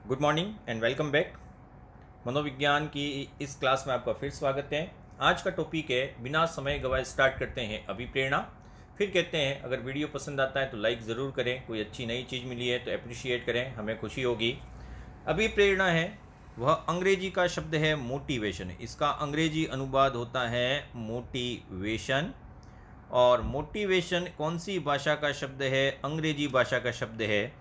Good morning and welcome back. मनोविज्ञान की इस क्लास में आपका फिर स्वागत है। आज का टॉपिक है बिना समय गवाए स्टार्ट करते हैं अभिप्रेरणा। फिर कहते हैं अगर वीडियो पसंद आता है तो लाइक ज़रूर करें, कोई अच्छी नई चीज़ मिली है तो अप्रिशिएट करें, हमें खुशी होगी। अभिप्रेरणा है वह अंग्रेजी का शब्द है मोटिवेशन। इसका अंग्रेजी अनुवाद होता है मोटिवेशन। और मोटिवेशन कौन सी भाषा का शब्द है? अंग्रेजी भाषा का शब्द है।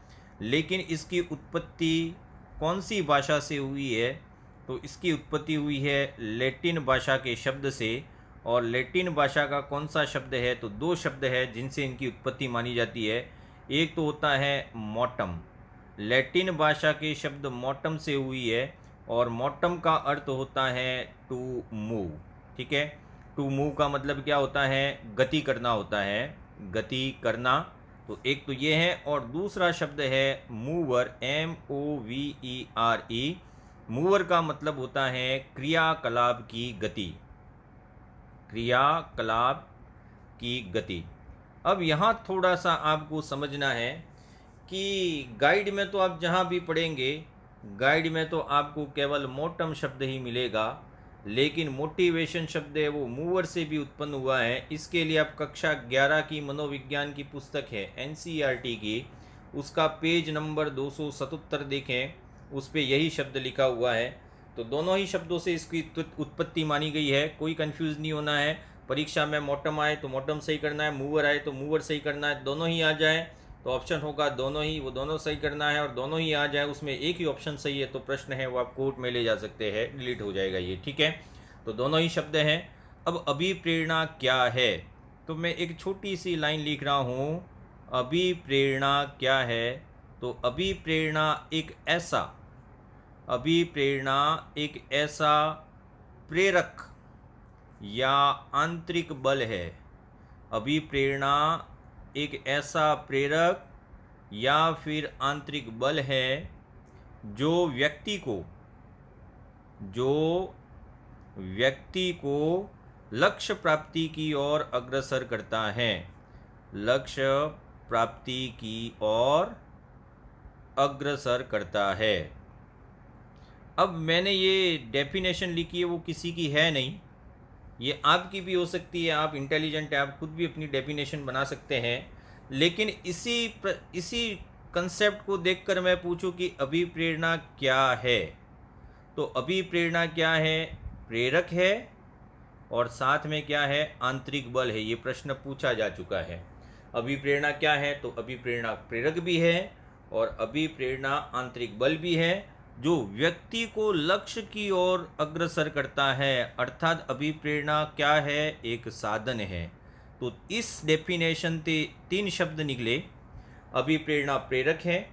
लेकिन इसकी उत्पत्ति कौन सी भाषा से हुई है? तो इसकी उत्पत्ति हुई है लैटिन भाषा के शब्द से। और लैटिन भाषा का कौन सा शब्द है? तो दो शब्द है जिनसे इनकी उत्पत्ति मानी जाती है। एक तो होता है मोटम, लैटिन भाषा के शब्द मोटम से हुई है और मोटम का अर्थ होता है टू मूव। ठीक है, टू मूव का मतलब क्या होता है? गति करना होता है, गति करना। तो एक तो ये है और दूसरा शब्द है मूवर, MOVERE। मूवर का मतलब होता है क्रियाकलाप की गति, क्रियाकलाप की गति। अब यहाँ थोड़ा सा आपको समझना है कि गाइड में तो आप जहाँ भी पढ़ेंगे, गाइड में तो आपको केवल मोटम शब्द ही मिलेगा, लेकिन मोटिवेशन शब्द है वो मूवर से भी उत्पन्न हुआ है। इसके लिए आप कक्षा 11 की मनोविज्ञान की पुस्तक है NCERT की, उसका पेज नंबर 277 देखें, उस पर यही शब्द लिखा हुआ है। तो दोनों ही शब्दों से इसकी उत्पत्ति मानी गई है, कोई कंफ्यूज नहीं होना है। परीक्षा में मोटम आए तो मोटम सही करना है, मूवर आए तो मूवर सही करना है, दोनों ही आ जाए तो ऑप्शन होगा दोनों ही, वो दोनों सही करना है। और दोनों ही आ जाए, उसमें एक ही ऑप्शन सही है तो प्रश्न है वो आप कोर्ट में ले जा सकते हैं, डिलीट हो जाएगा ये। ठीक है, तो दोनों ही शब्द हैं। अब अभिप्रेरणा क्या है? तो मैं एक छोटी सी लाइन लिख रहा हूँ, अभिप्रेरणा क्या है? तो अभिप्रेरणा एक ऐसा प्रेरक या आंतरिक बल है। अभिप्रेरणा एक ऐसा प्रेरक या फिर आंतरिक बल है जो व्यक्ति को लक्ष्य प्राप्ति की ओर अग्रसर करता है, लक्ष्य प्राप्ति की ओर अग्रसर करता है। अब मैंने ये डेफिनेशन लिखी है, वो किसी की है नहीं, ये आपकी भी हो सकती है। आप इंटेलिजेंट है, आप खुद भी अपनी डेफिनेशन बना सकते हैं। लेकिन इसी कंसेप्ट को देखकर मैं पूछूं कि अभिप्रेरणा क्या है, तो अभिप्रेरणा क्या है? प्रेरक है और साथ में क्या है? आंतरिक बल है। ये प्रश्न पूछा जा चुका है। अभिप्रेरणा क्या है? तो अभिप्रेरणा प्रेरक भी है और अभिप्रेरणा आंतरिक बल भी है जो व्यक्ति को लक्ष्य की ओर अग्रसर करता है। अर्थात अभिप्रेरणा क्या है? एक साधन है। तो इस डेफिनेशन से तीन शब्द निकले, अभिप्रेरणा प्रेरक है,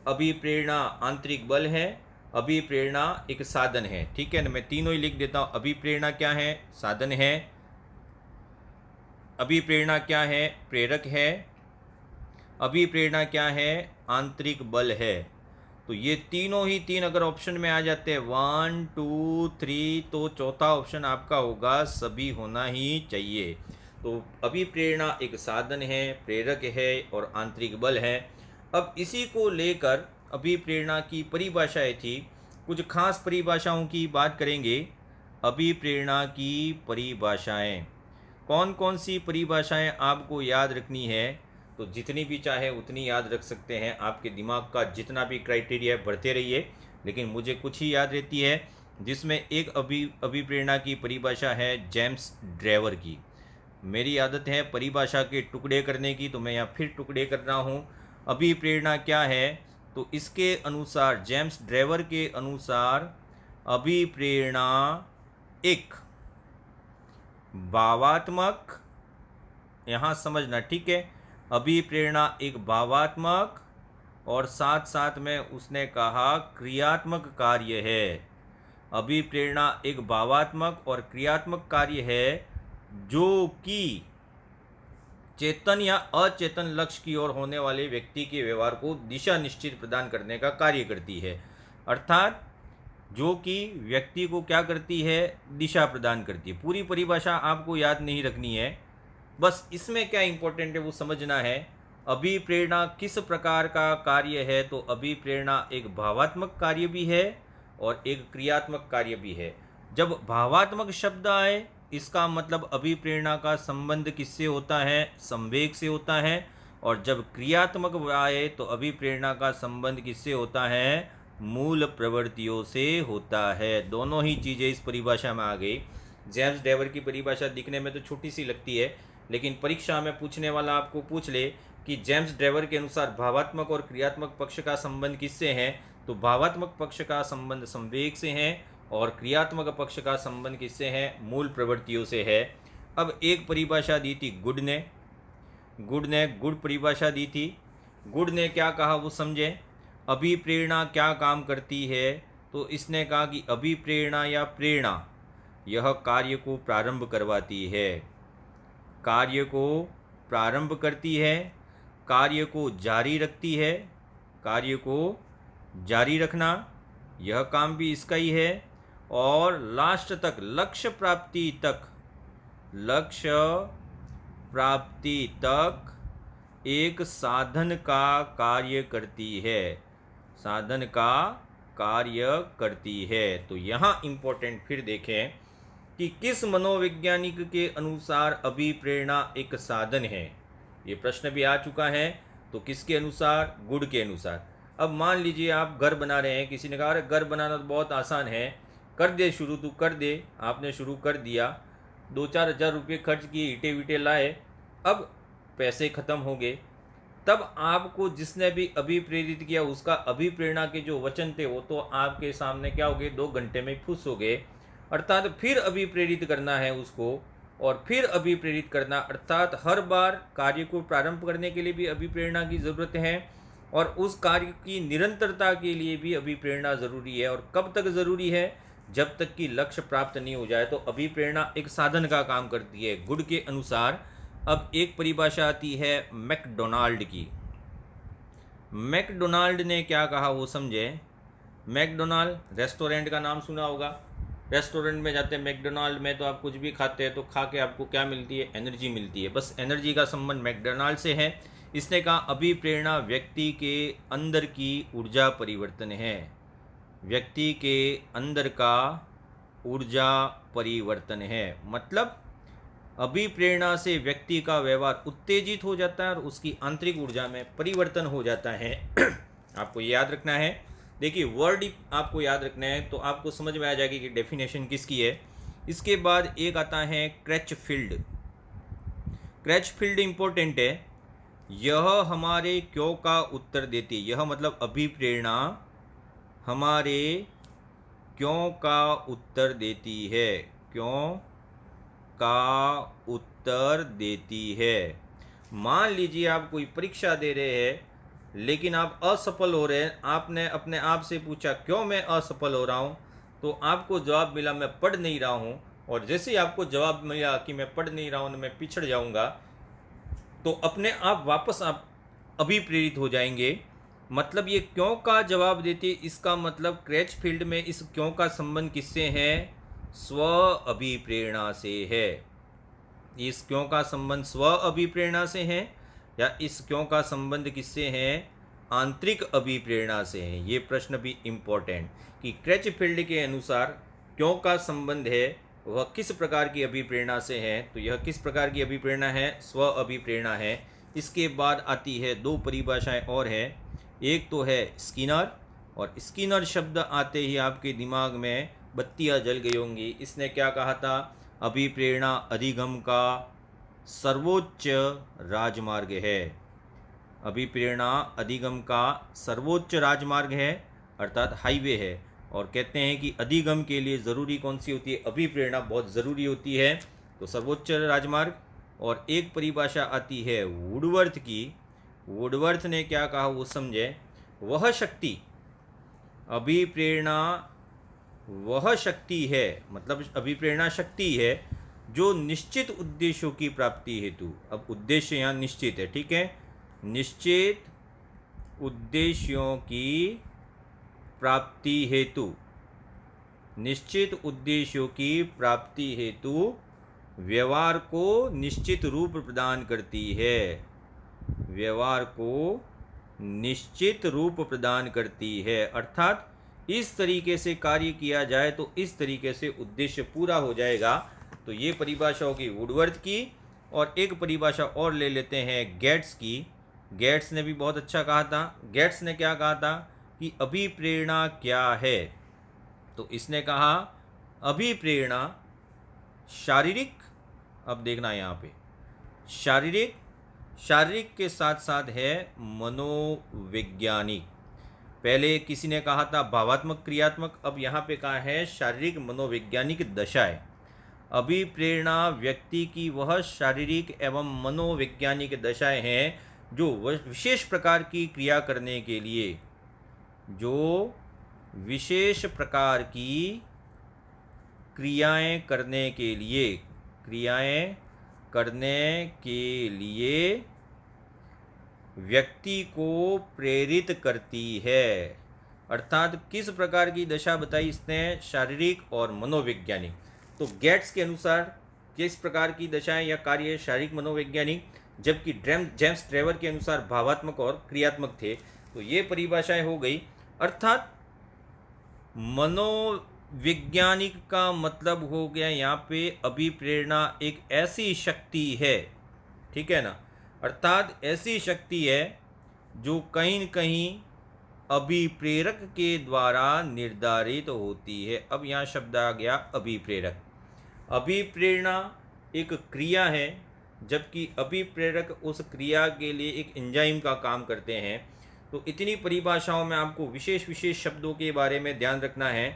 अभिप्रेरणा आंतरिक बल है, अभिप्रेरणा एक साधन है। ठीक है ना, मैं तीनों ही लिख देता हूं। अभिप्रेरणा क्या है? साधन है। अभिप्रेरणा क्या है? प्रेरक है। अभिप्रेरणा क्या है? आंतरिक बल है। तो ये तीनों ही तीन अगर ऑप्शन में आ जाते हैं 1 2 3, तो चौथा ऑप्शन आपका होगा सभी होना ही चाहिए। तो अभिप्रेरणा एक साधन है, प्रेरक है और आंतरिक बल है। अब इसी को लेकर अभिप्रेरणा की परिभाषाएं थी, कुछ खास परिभाषाओं की बात करेंगे। अभिप्रेरणा की परिभाषाएं कौन कौन सी परिभाषाएं आपको याद रखनी है? तो जितनी भी चाहे उतनी याद रख सकते हैं, आपके दिमाग का जितना भी क्राइटेरिया है भरते रहिए, लेकिन मुझे कुछ ही याद रहती है, जिसमें एक अभिप्रेरणा की परिभाषा है जेम्स ड्रेवर की। मेरी आदत है परिभाषा के टुकड़े करने की, तो मैं यहाँ फिर टुकड़े कर रहा हूँ। अभिप्रेरणा क्या है? तो इसके अनुसार, जेम्स ड्रेवर के अनुसार, अभिप्रेरणा एक भावात्मक, यहाँ समझना ठीक है, अभिप्रेरणा एक भावात्मक और साथ साथ में उसने कहा क्रियात्मक कार्य है। अभिप्रेरणा एक भावात्मक और क्रियात्मक कार्य है जो कि चेतन या अचेतन लक्ष्य की ओर होने वाले व्यक्ति के व्यवहार को दिशा निश्चित प्रदान करने का कार्य करती है। अर्थात जो कि व्यक्ति को क्या करती है? दिशा प्रदान करती है। पूरी परिभाषा आपको याद नहीं रखनी है, बस इसमें क्या इंपॉर्टेंट है वो समझना है। अभिप्रेरणा किस प्रकार का कार्य है? तो अभिप्रेरणा एक भावात्मक कार्य भी है और एक क्रियात्मक कार्य भी है। जब भावात्मक शब्द आए, इसका मतलब अभिप्रेरणा का संबंध किससे होता है? संवेग से होता है। और जब क्रियात्मक आए तो अभिप्रेरणा का संबंध किससे होता है? मूल प्रवृत्तियों से होता है। दोनों ही चीज़ें इस परिभाषा में आ गई। जेम्स डेवर की परिभाषा दिखने में तो छोटी सी लगती है, लेकिन परीक्षा में पूछने वाला आपको पूछ ले कि जेम्स डेवर के अनुसार भावात्मक और क्रियात्मक पक्ष का संबंध किससे है, तो भावात्मक पक्ष का संबंध संवेग से है और क्रियात्मक पक्ष का संबंध किससे है? मूल प्रवृत्तियों से है। अब एक परिभाषा दी थी गुड ने गुड परिभाषा दी थी। गुड ने क्या कहा वो समझे। अभिप्रेरणा क्या काम करती है? तो इसने कहा कि अभिप्रेरणा या प्रेरणा यह कार्य को प्रारंभ करवाती है, कार्य को प्रारंभ करती है, कार्य को जारी रखती है। कार्य को जारी रखना यह काम भी इसका ही है, और लास्ट तक लक्ष्य प्राप्ति तक एक साधन का कार्य करती है, साधन का कार्य करती है। तो यहाँ इम्पोर्टेंट फिर देखें कि किस मनोवैज्ञानिक के अनुसार अभिप्रेरणा एक साधन है। ये प्रश्न भी आ चुका है। तो किसके अनुसार? गुड के अनुसार। अब मान लीजिए आप घर बना रहे हैं, किसी ने कहा अरे घर बनाना तो बहुत आसान है, कर दे शुरू, तू कर दे। आपने शुरू कर दिया, 2-4 हज़ार रुपये खर्च किए, ईंटें वीटे लाए, अब पैसे ख़त्म हो गए। तब आपको जिसने भी अभिप्रेरित किया, उसका अभिप्रेरणा के जो वचन थे वो तो आपके सामने क्या हो गए? 2 घंटे में फुस हो गए। अर्थात फिर अभिप्रेरित करना है उसको, और फिर अभिप्रेरित करना, अर्थात हर बार कार्य को प्रारंभ करने के लिए भी अभिप्रेरणा की ज़रूरत है, और उस कार्य की निरंतरता के लिए भी अभिप्रेरणा ज़रूरी है। और कब तक ज़रूरी है? जब तक कि लक्ष्य प्राप्त नहीं हो जाए। तो अभिप्रेरणा एक साधन का काम करती है गुड के अनुसार। अब एक परिभाषा आती है मैकडोनाल्ड की। मैकडोनाल्ड ने क्या कहा वो समझे। मैकडोनाल्ड रेस्टोरेंट का नाम सुना होगा। रेस्टोरेंट में जाते हैं मैकडोनाल्ड में, तो आप कुछ भी खाते हैं तो खा के आपको क्या मिलती है? एनर्जी मिलती है। बस एनर्जी का संबंध मैकडोनाल्ड से है। इसने कहा अभिप्रेरणा व्यक्ति के अंदर की ऊर्जा परिवर्तन है, व्यक्ति के अंदर का ऊर्जा परिवर्तन है। मतलब अभिप्रेरणा से व्यक्ति का व्यवहार उत्तेजित हो जाता है और उसकी आंतरिक ऊर्जा में परिवर्तन हो जाता है। आपको याद रखना है। देखिए वर्ड आपको याद रखना है तो आपको समझ में आ जाएगी कि डेफिनेशन किसकी है। इसके बाद एक आता है क्रैचफील्ड। क्रैचफील्ड इंपॉर्टेंट है। यह हमारे क्यों का उत्तर देती है। यह मतलब अभिप्रेरणा हमारे क्यों का उत्तर देती है, क्यों का उत्तर देती है। मान लीजिए आप कोई परीक्षा दे रहे हैं लेकिन आप असफल हो रहे हैं। आपने अपने आप से पूछा क्यों मैं असफल हो रहा हूँ, तो आपको जवाब मिला मैं पढ़ नहीं रहा हूँ। और जैसे ही आपको जवाब मिला कि मैं पढ़ नहीं रहा हूँ, मैं पिछड़ जाऊँगा, तो अपने आप वापस आप अभिप्रेरित हो जाएंगे। मतलब ये क्यों का जवाब देती है। इसका मतलब क्रैचफील्ड में इस क्यों का संबंध किससे है? स्व अभिप्रेरणा से है। इस क्यों का संबंध स्व अभिप्रेरणा से है, या इस क्यों का संबंध किससे है? आंतरिक अभिप्रेरणा से है। ये प्रश्न भी इम्पोर्टेंट कि क्रैचफील्ड के अनुसार क्यों का संबंध है वह किस प्रकार की अभिप्रेरणा से है। तो यह किस प्रकार की अभिप्रेरणा है? स्व अभिप्रेरणा है। इसके बाद आती है 2 परिभाषाएं और है। एक तो है स्किनर, और स्किनर शब्द आते ही आपके दिमाग में बत्तियां जल गई होंगी। इसने क्या कहा था? अभिप्रेरणा अधिगम का सर्वोच्च राजमार्ग है। अभिप्रेरणा अधिगम का सर्वोच्च राजमार्ग है, अर्थात हाईवे है। और कहते हैं कि अधिगम के लिए ज़रूरी कौन सी होती है? अभिप्रेरणा बहुत ज़रूरी होती है। तो सर्वोच्च राजमार्ग। और एक परिभाषा आती है वुडवर्थ की। वुडवर्थ ने क्या कहा वो समझे। वह शक्ति, अभिप्रेरणा वह शक्ति है, मतलब अभिप्रेरणा शक्ति है जो निश्चित उद्देश्यों की प्राप्ति हेतु, अब उद्देश्य यहाँ निश्चित है, ठीक है, निश्चित उद्देश्यों की प्राप्ति हेतु, निश्चित उद्देश्यों की प्राप्ति हेतु व्यवहार को निश्चित रूप प्रदान करती है, व्यवहार को निश्चित रूप प्रदान करती है। अर्थात इस तरीके से कार्य किया जाए तो इस तरीके से उद्देश्य पूरा हो जाएगा। तो ये परिभाषा होगी वुडवर्थ की। और एक परिभाषा और ले लेते हैं गेट्स की। गेट्स ने भी बहुत अच्छा कहा था। गेट्स ने क्या कहा था कि अभिप्रेरणा क्या है? तो इसने कहा अभिप्रेरणा शारीरिक, अब देखना यहाँ पे, शारीरिक के साथ साथ है मनोवैज्ञानिक। पहले किसी ने कहा था भावात्मक क्रियात्मक, अब यहाँ पे कहा है शारीरिक मनोवैज्ञानिक दशाएं। अभिप्रेरणा व्यक्ति की वह शारीरिक एवं मनोवैज्ञानिक दशाएं हैं जो विशेष प्रकार की क्रिया करने के लिए, जो विशेष प्रकार की क्रियाएं करने के लिए व्यक्ति को प्रेरित करती है। अर्थात किस प्रकार की दशा बताई इसने? शारीरिक और मनोवैज्ञानिक। तो गेट्स के अनुसार किस प्रकार की दशाएं या कार्य शारीरिक मनोवैज्ञानिक, जबकि जेम्स ट्रेवर के अनुसार भावात्मक और क्रियात्मक थे। तो ये परिभाषाएं हो गई। अर्थात मनोवैज्ञानिक का मतलब हो गया यहाँ पे अभिप्रेरणा एक ऐसी शक्ति है, ठीक है ना, अर्थात ऐसी शक्ति है जो कहीं न कहीं अभिप्रेरक के द्वारा निर्धारित होती है। अब यहाँ शब्द आ गया अभिप्रेरक। अभिप्रेरणा एक क्रिया है, जबकि अभिप्रेरक उस क्रिया के लिए एक एंजाइम का काम करते हैं। तो इतनी परिभाषाओं में आपको विशेष शब्दों के बारे में ध्यान रखना है।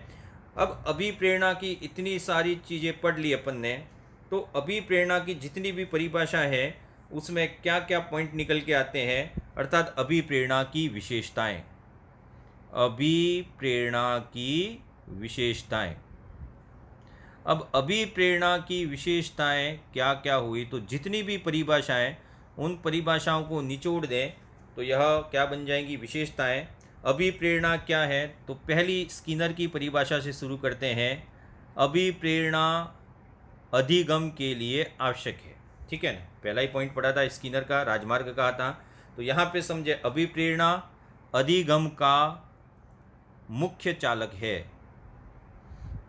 अब अभिप्रेरणा की इतनी सारी चीज़ें पढ़ ली अपन ने, तो अभिप्रेरणा की जितनी भी परिभाषा है उसमें क्या क्या पॉइंट निकल के आते हैं, अर्थात अभिप्रेरणा की विशेषताएं। अभिप्रेरणा की विशेषताएं। अब अभिप्रेरणा की विशेषताएं क्या क्या हुई? तो जितनी भी परिभाषाएं, उन परिभाषाओं को निचोड़ दें तो यह क्या बन जाएंगी? विशेषताएं। अभिप्रेरणा क्या है? तो पहली स्किनर की परिभाषा से शुरू करते हैं। अभिप्रेरणा अधिगम के लिए आवश्यक है, ठीक है ना। पहला ही पॉइंट पढ़ा था स्किनर का, राजमार्ग कहा था। तो यहाँ पे समझे अभिप्रेरणा अधिगम का मुख्य चालक है।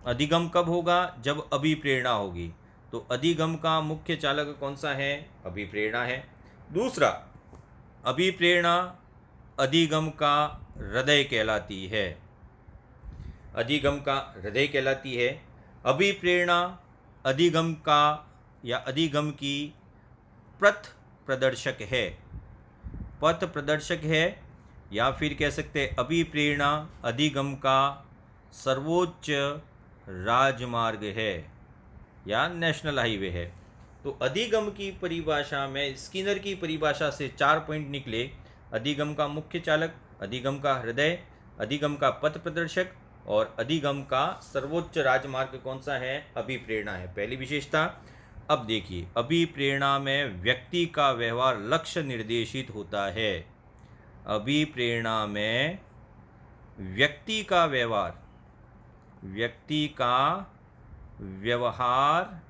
अधिगम कब होगा? जब अभिप्रेरणा होगी। तो अधिगम का मुख्य चालक कौन सा है? अभिप्रेरणा है। दूसरा, अभिप्रेरणा अधिगम का हृदय कहलाती है। अधिगम का हृदय कहलाती है। अभिप्रेरणा अधिगम का या अधिगम की पथ प्रदर्शक है, पथ प्रदर्शक है, या फिर कह सकते हैं अभिप्रेरणा अधिगम का सर्वोच्च राजमार्ग है या नेशनल हाईवे है। तो अधिगम की परिभाषा में स्किनर की परिभाषा से 4 पॉइंट निकले। अधिगम का मुख्य चालक, अधिगम का हृदय, अधिगम का पथ प्रदर्शक और अधिगम का सर्वोच्च राजमार्ग कौन सा है? अभिप्रेरणा है, पहली विशेषता। अब देखिए, अभिप्रेरणा में व्यक्ति का व्यवहार लक्ष्य निर्देशित होता है। अभिप्रेरणा में व्यक्ति का व्यवहार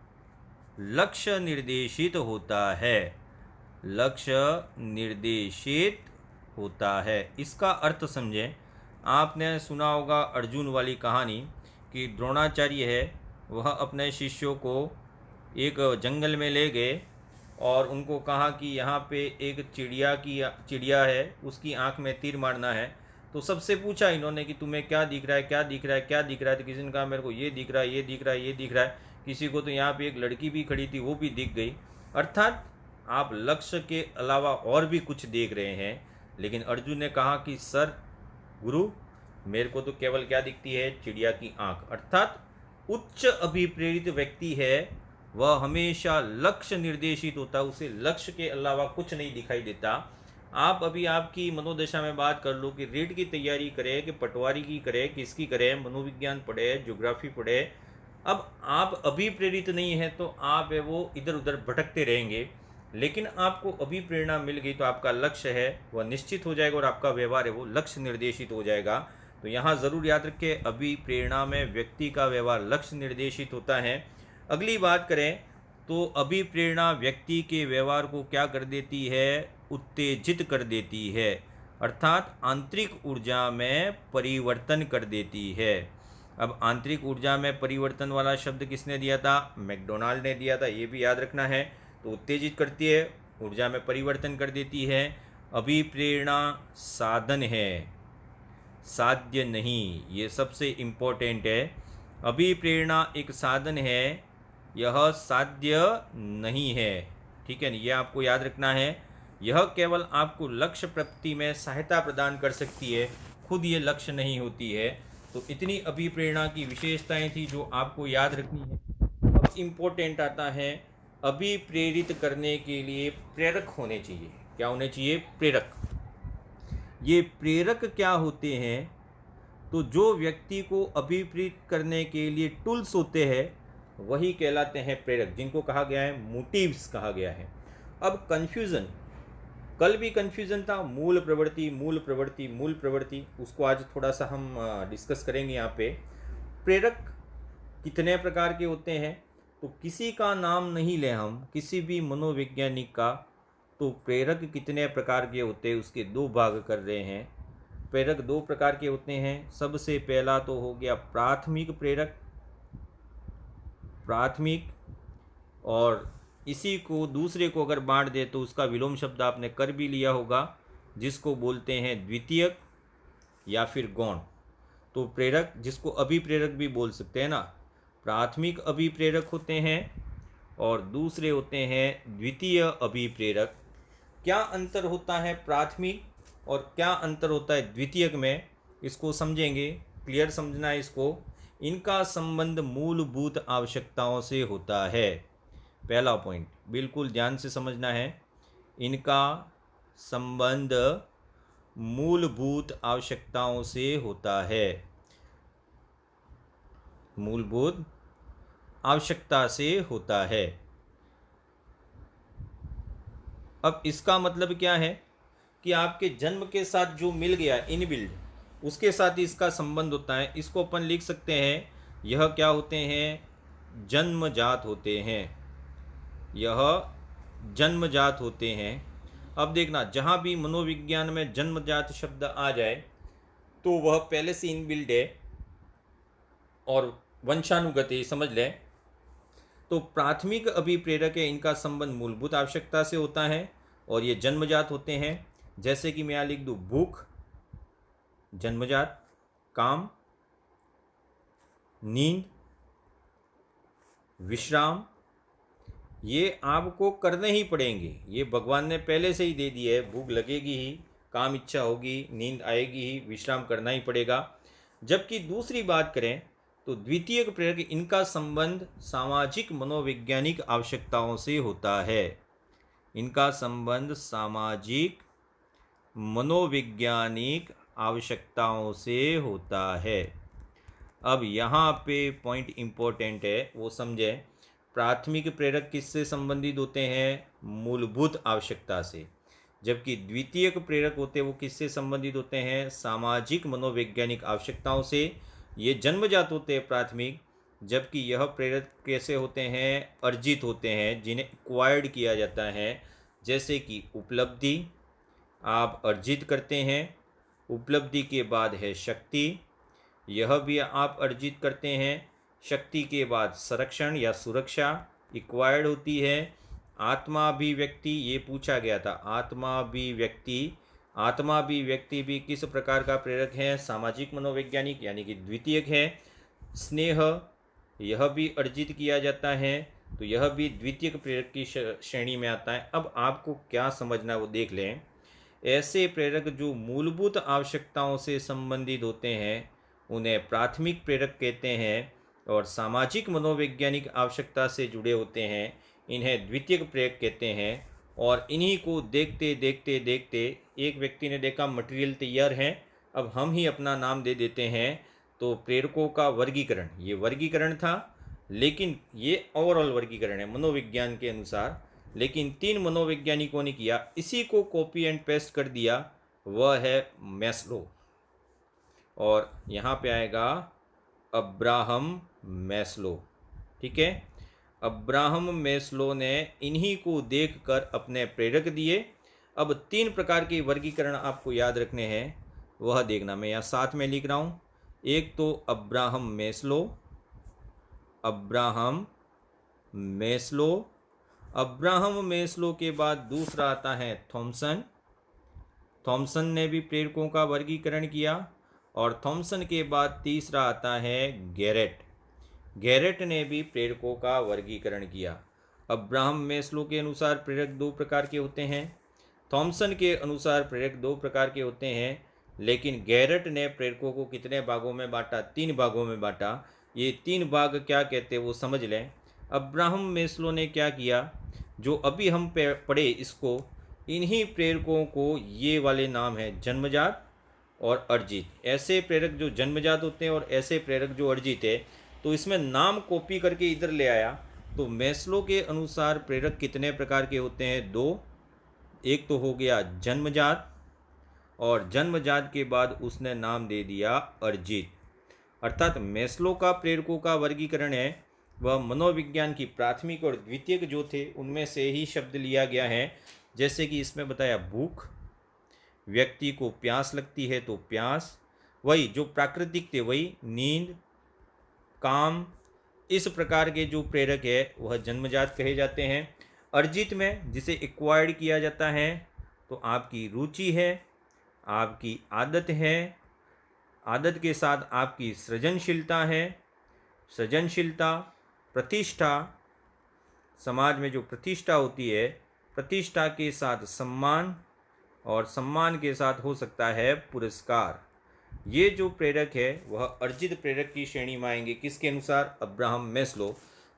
लक्ष्य निर्देशित होता है, लक्ष्य निर्देशित होता है। इसका अर्थ समझें। आपने सुना होगा अर्जुन वाली कहानी कि द्रोणाचार्य है, वह अपने शिष्यों को एक जंगल में ले गए और उनको कहा कि यहाँ पे एक चिड़िया है, उसकी आँख में तीर मारना है। तो सबसे पूछा इन्होंने कि तुम्हें क्या दिख रहा है, क्या दिख रहा है, क्या दिख रहा है? तो किसी ने कहा मेरे को ये दिख रहा है, ये दिख रहा है, ये दिख रहा है। किसी को तो यहाँ पे एक लड़की भी खड़ी थी, वो भी दिख गई। अर्थात आप लक्ष्य के अलावा और भी कुछ देख रहे हैं। लेकिन अर्जुन ने कहा कि सर गुरु, मेरे को तो केवल क्या दिखती है? चिड़िया की आँख। अर्थात उच्च अभिप्रेरित व्यक्ति है, वह हमेशा लक्ष्य निर्देशित होता है, उसे लक्ष्य के अलावा कुछ नहीं दिखाई देता। आप अभी आपकी मनोदशा में बात कर लो कि रीट की तैयारी करें कि पटवारी की करें, किसकी करें, मनोविज्ञान पढ़े, ज्योग्राफी पढ़े। अब आप अभिप्रेरित नहीं है तो आप है वो इधर उधर भटकते रहेंगे। लेकिन आपको अभिप्रेरणा मिल गई तो आपका लक्ष्य है वह निश्चित हो जाएगा और आपका व्यवहार है वो लक्ष्य निर्देशित हो जाएगा। तो यहाँ ज़रूर याद रखें, अभिप्रेरणा में व्यक्ति का व्यवहार लक्ष्य निर्देशित होता है। अगली बात करें तो अभिप्रेरणा व्यक्ति के व्यवहार को क्या कर देती है? उत्तेजित कर देती है, अर्थात आंतरिक ऊर्जा में परिवर्तन कर देती है। अब आंतरिक ऊर्जा में परिवर्तन वाला शब्द किसने दिया था? मैकडोनाल्ड ने दिया था, ये भी याद रखना है। तो उत्तेजित करती है, ऊर्जा में परिवर्तन कर देती है। अभिप्रेरणा साधन है, साध्य नहीं, ये सबसे इम्पोर्टेंट है। अभिप्रेरणा एक साधन है, यह साध्य नहीं है। ठीक है, ये आपको याद रखना है। यह केवल आपको लक्ष्य प्राप्ति में सहायता प्रदान कर सकती है, खुद ये लक्ष्य नहीं होती है। तो इतनी अभिप्रेरणा की विशेषताएं थी जो आपको याद रखनी है। अब इम्पोर्टेंट आता है, अभिप्रेरित करने के लिए प्रेरक होने चाहिए। क्या होने चाहिए? प्रेरक। ये प्रेरक क्या होते हैं? तो जो व्यक्ति को अभिप्रेरित करने के लिए टूल्स होते हैं वही कहलाते हैं प्रेरक, जिनको कहा गया है मोटिव्स कहा गया है। अब कन्फ्यूज़न, कल भी कन्फ्यूज़न था, मूल प्रवृत्ति मूल प्रवृत्ति मूल प्रवृत्ति, उसको आज थोड़ा सा हम डिस्कस करेंगे यहाँ पे। प्रेरक कितने प्रकार के होते हैं? तो किसी का नाम नहीं ले हम, किसी भी मनोवैज्ञानिक का, तो प्रेरक कितने प्रकार के होते हैं उसके दो भाग कर रहे हैं। प्रेरक दो प्रकार के होते हैं। सबसे पहला तो हो गया प्राथमिक प्रेरक, प्राथमिक, और इसी को दूसरे को अगर बांट दे तो उसका विलोम शब्द आपने कर भी लिया होगा, जिसको बोलते हैं द्वितीयक या फिर गौण। तो प्रेरक, जिसको अभिप्रेरक भी बोल सकते हैं ना, प्राथमिक अभिप्रेरक होते हैं और दूसरे होते हैं द्वितीय अभिप्रेरक। क्या अंतर होता है प्राथमिक और क्या अंतर होता है द्वितीयक में, इसको समझेंगे। क्लियर समझना है इसको। इनका संबंध मूलभूत आवश्यकताओं से होता है। पहला पॉइंट बिल्कुल ध्यान से समझना है, इनका संबंध मूलभूत आवश्यकताओं से होता है, मूलभूत आवश्यकता से होता है। अब इसका मतलब क्या है कि आपके जन्म के साथ जो मिल गया इनबिल्ड, उसके साथ ही इसका संबंध होता है। इसको अपन लिख सकते हैं, यह क्या होते हैं? जन्मजात होते हैं, यह जन्मजात होते हैं। अब देखना, जहाँ भी मनोविज्ञान में जन्मजात शब्द आ जाए तो वह पहले से इनबिल्ड है और वंशानुगत है, समझ लें। तो प्राथमिक अभिप्रेरक है, इनका संबंध मूलभूत आवश्यकता से होता है और ये जन्मजात होते हैं। जैसे कि मैं यहाँ लिख दूँ, भूख जन्मजात, काम, नींद, विश्राम, ये आपको करने ही पड़ेंगे, ये भगवान ने पहले से ही दे दिए है। भूख लगेगी ही, काम इच्छा होगी, नींद आएगी ही, विश्राम करना ही पड़ेगा। जबकि दूसरी बात करें तो द्वितीयक प्रेरक, इनका संबंध सामाजिक मनोवैज्ञानिक आवश्यकताओं से होता है। इनका संबंध सामाजिक मनोवैज्ञानिक आवश्यकताओं से होता है। अब यहाँ पे पॉइंट इम्पोर्टेंट है, वो समझे। प्राथमिक प्रेरक किससे संबंधित होते हैं? मूलभूत आवश्यकता से। जबकि द्वितीयक प्रेरक होते हैं वो किससे संबंधित होते हैं? सामाजिक मनोवैज्ञानिक आवश्यकताओं से। ये जन्मजात होते हैं प्राथमिक, जबकि यह प्रेरक कैसे होते हैं? अर्जित होते हैं, जिन्हें एक्वायर्ड किया जाता है। जैसे कि उपलब्धि आप अर्जित करते हैं, उपलब्धि के बाद है शक्ति, यह भी आप अर्जित करते हैं। शक्ति के बाद संरक्षण या सुरक्षा एक्वायर्ड होती है। आत्माभिव्यक्ति, ये पूछा गया था, आत्माभिव्यक्ति, आत्माभिव्यक्ति भी किस प्रकार का प्रेरक है? सामाजिक मनोवैज्ञानिक यानी कि द्वितीयक है। स्नेह, यह भी अर्जित किया जाता है, तो यह भी द्वितीयक प्रेरक की श्रेणी में आता है। अब आपको क्या समझना है वो देख लें। ऐसे प्रेरक जो मूलभूत आवश्यकताओं से संबंधित होते हैं उन्हें प्राथमिक प्रेरक कहते हैं, और सामाजिक मनोवैज्ञानिक आवश्यकता से जुड़े होते हैं इन्हें द्वितीयक प्रेरक कहते हैं। और इन्हीं को देखते देखते देखते एक व्यक्ति ने देखा मटेरियल तैयार है, अब हम ही अपना नाम दे देते हैं। तो प्रेरकों का वर्गीकरण, ये वर्गीकरण था, लेकिन ये ओवरऑल वर्गीकरण है मनोविज्ञान के अनुसार। लेकिन 3 मनोवैज्ञानिकों ने किया, इसी को कॉपी एंड पेस्ट कर दिया, वह है मैस्लो। और यहाँ पे आएगा अब्राहम मैस्लो। ठीक है, अब्राहम मैस्लो ने इन्हीं को देखकर अपने प्रेरक दिए। अब 3 प्रकार के वर्गीकरण आपको याद रखने हैं, वह देखना। मैं यहाँ साथ में लिख रहा हूँ। एक तो Abraham Maslow, Abraham Maslow. Abraham Maslow के बाद दूसरा आता है थॉमसन। थॉमसन ने भी प्रेरकों का वर्गीकरण किया। और थॉमसन के बाद तीसरा आता है गैरेट। गैरेट ने भी प्रेरकों का वर्गीकरण किया। अब्राहम मैस्लो के अनुसार प्रेरक 2 प्रकार के होते हैं, थॉमसन के अनुसार प्रेरक 2 प्रकार के होते हैं, लेकिन गैरेट ने प्रेरकों को कितने भागों में बांटा? 3 भागों में बांटा। ये 3 भाग क्या कहते हैं वो समझ लें। अब्राहम मैस्लो ने क्या किया, जो अभी हम पढ़े इसको, इन्हीं प्रेरकों को, ये वाले नाम है जन्मजात और अर्जित। ऐसे प्रेरक जो जन्मजात होते हैं और ऐसे प्रेरक जो अर्जित है, तो इसमें नाम कॉपी करके इधर ले आया। तो मैस्लो के अनुसार प्रेरक कितने प्रकार के होते हैं? 2। एक तो हो गया जन्मजात, और जन्मजात के बाद उसने नाम दे दिया अर्जित। अर्थात मैस्लो का प्रेरकों का वर्गीकरण है वह मनोविज्ञान की प्राथमिक और द्वितीयक जो थे उनमें से ही शब्द लिया गया है। जैसे कि इसमें बताया भूख, व्यक्ति को प्यास लगती है तो प्यास, वही जो प्राकृतिक थे वही नींद, काम, इस प्रकार के जो प्रेरक है वह जन्मजात कहे जाते हैं। अर्जित में जिसे एक्वायर्ड किया जाता है, तो आपकी रुचि है, आपकी आदत है, आदत के साथ आपकी सृजनशीलता है, सृजनशीलता, प्रतिष्ठा, समाज में जो प्रतिष्ठा होती है, प्रतिष्ठा के साथ सम्मान, और सम्मान के साथ हो सकता है पुरस्कार। ये जो प्रेरक है वह अर्जित प्रेरक की श्रेणी में आएंगे। किसके अनुसार? Abraham Maslow.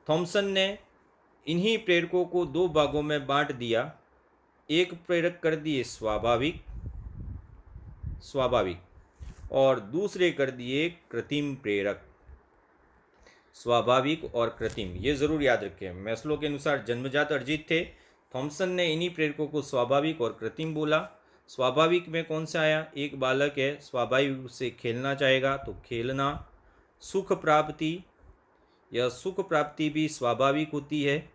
थॉमसन ने इन्हीं प्रेरकों को 2 भागों में बांट दिया। एक प्रेरक कर दिए स्वाभाविक, और दूसरे कर दिए कृत्रिम प्रेरक। स्वाभाविक और कृत्रिम, ये जरूर याद रखें। मैस्लो के अनुसार जन्मजात अर्जित थे, थॉमसन ने इन्हीं प्रेरकों को स्वाभाविक और कृत्रिम बोला। स्वाभाविक में कौन सा आया? एक बालक है, स्वाभाविक से खेलना चाहेगा तो खेलना। सुख प्राप्ति, यह सुख प्राप्ति भी स्वाभाविक होती है।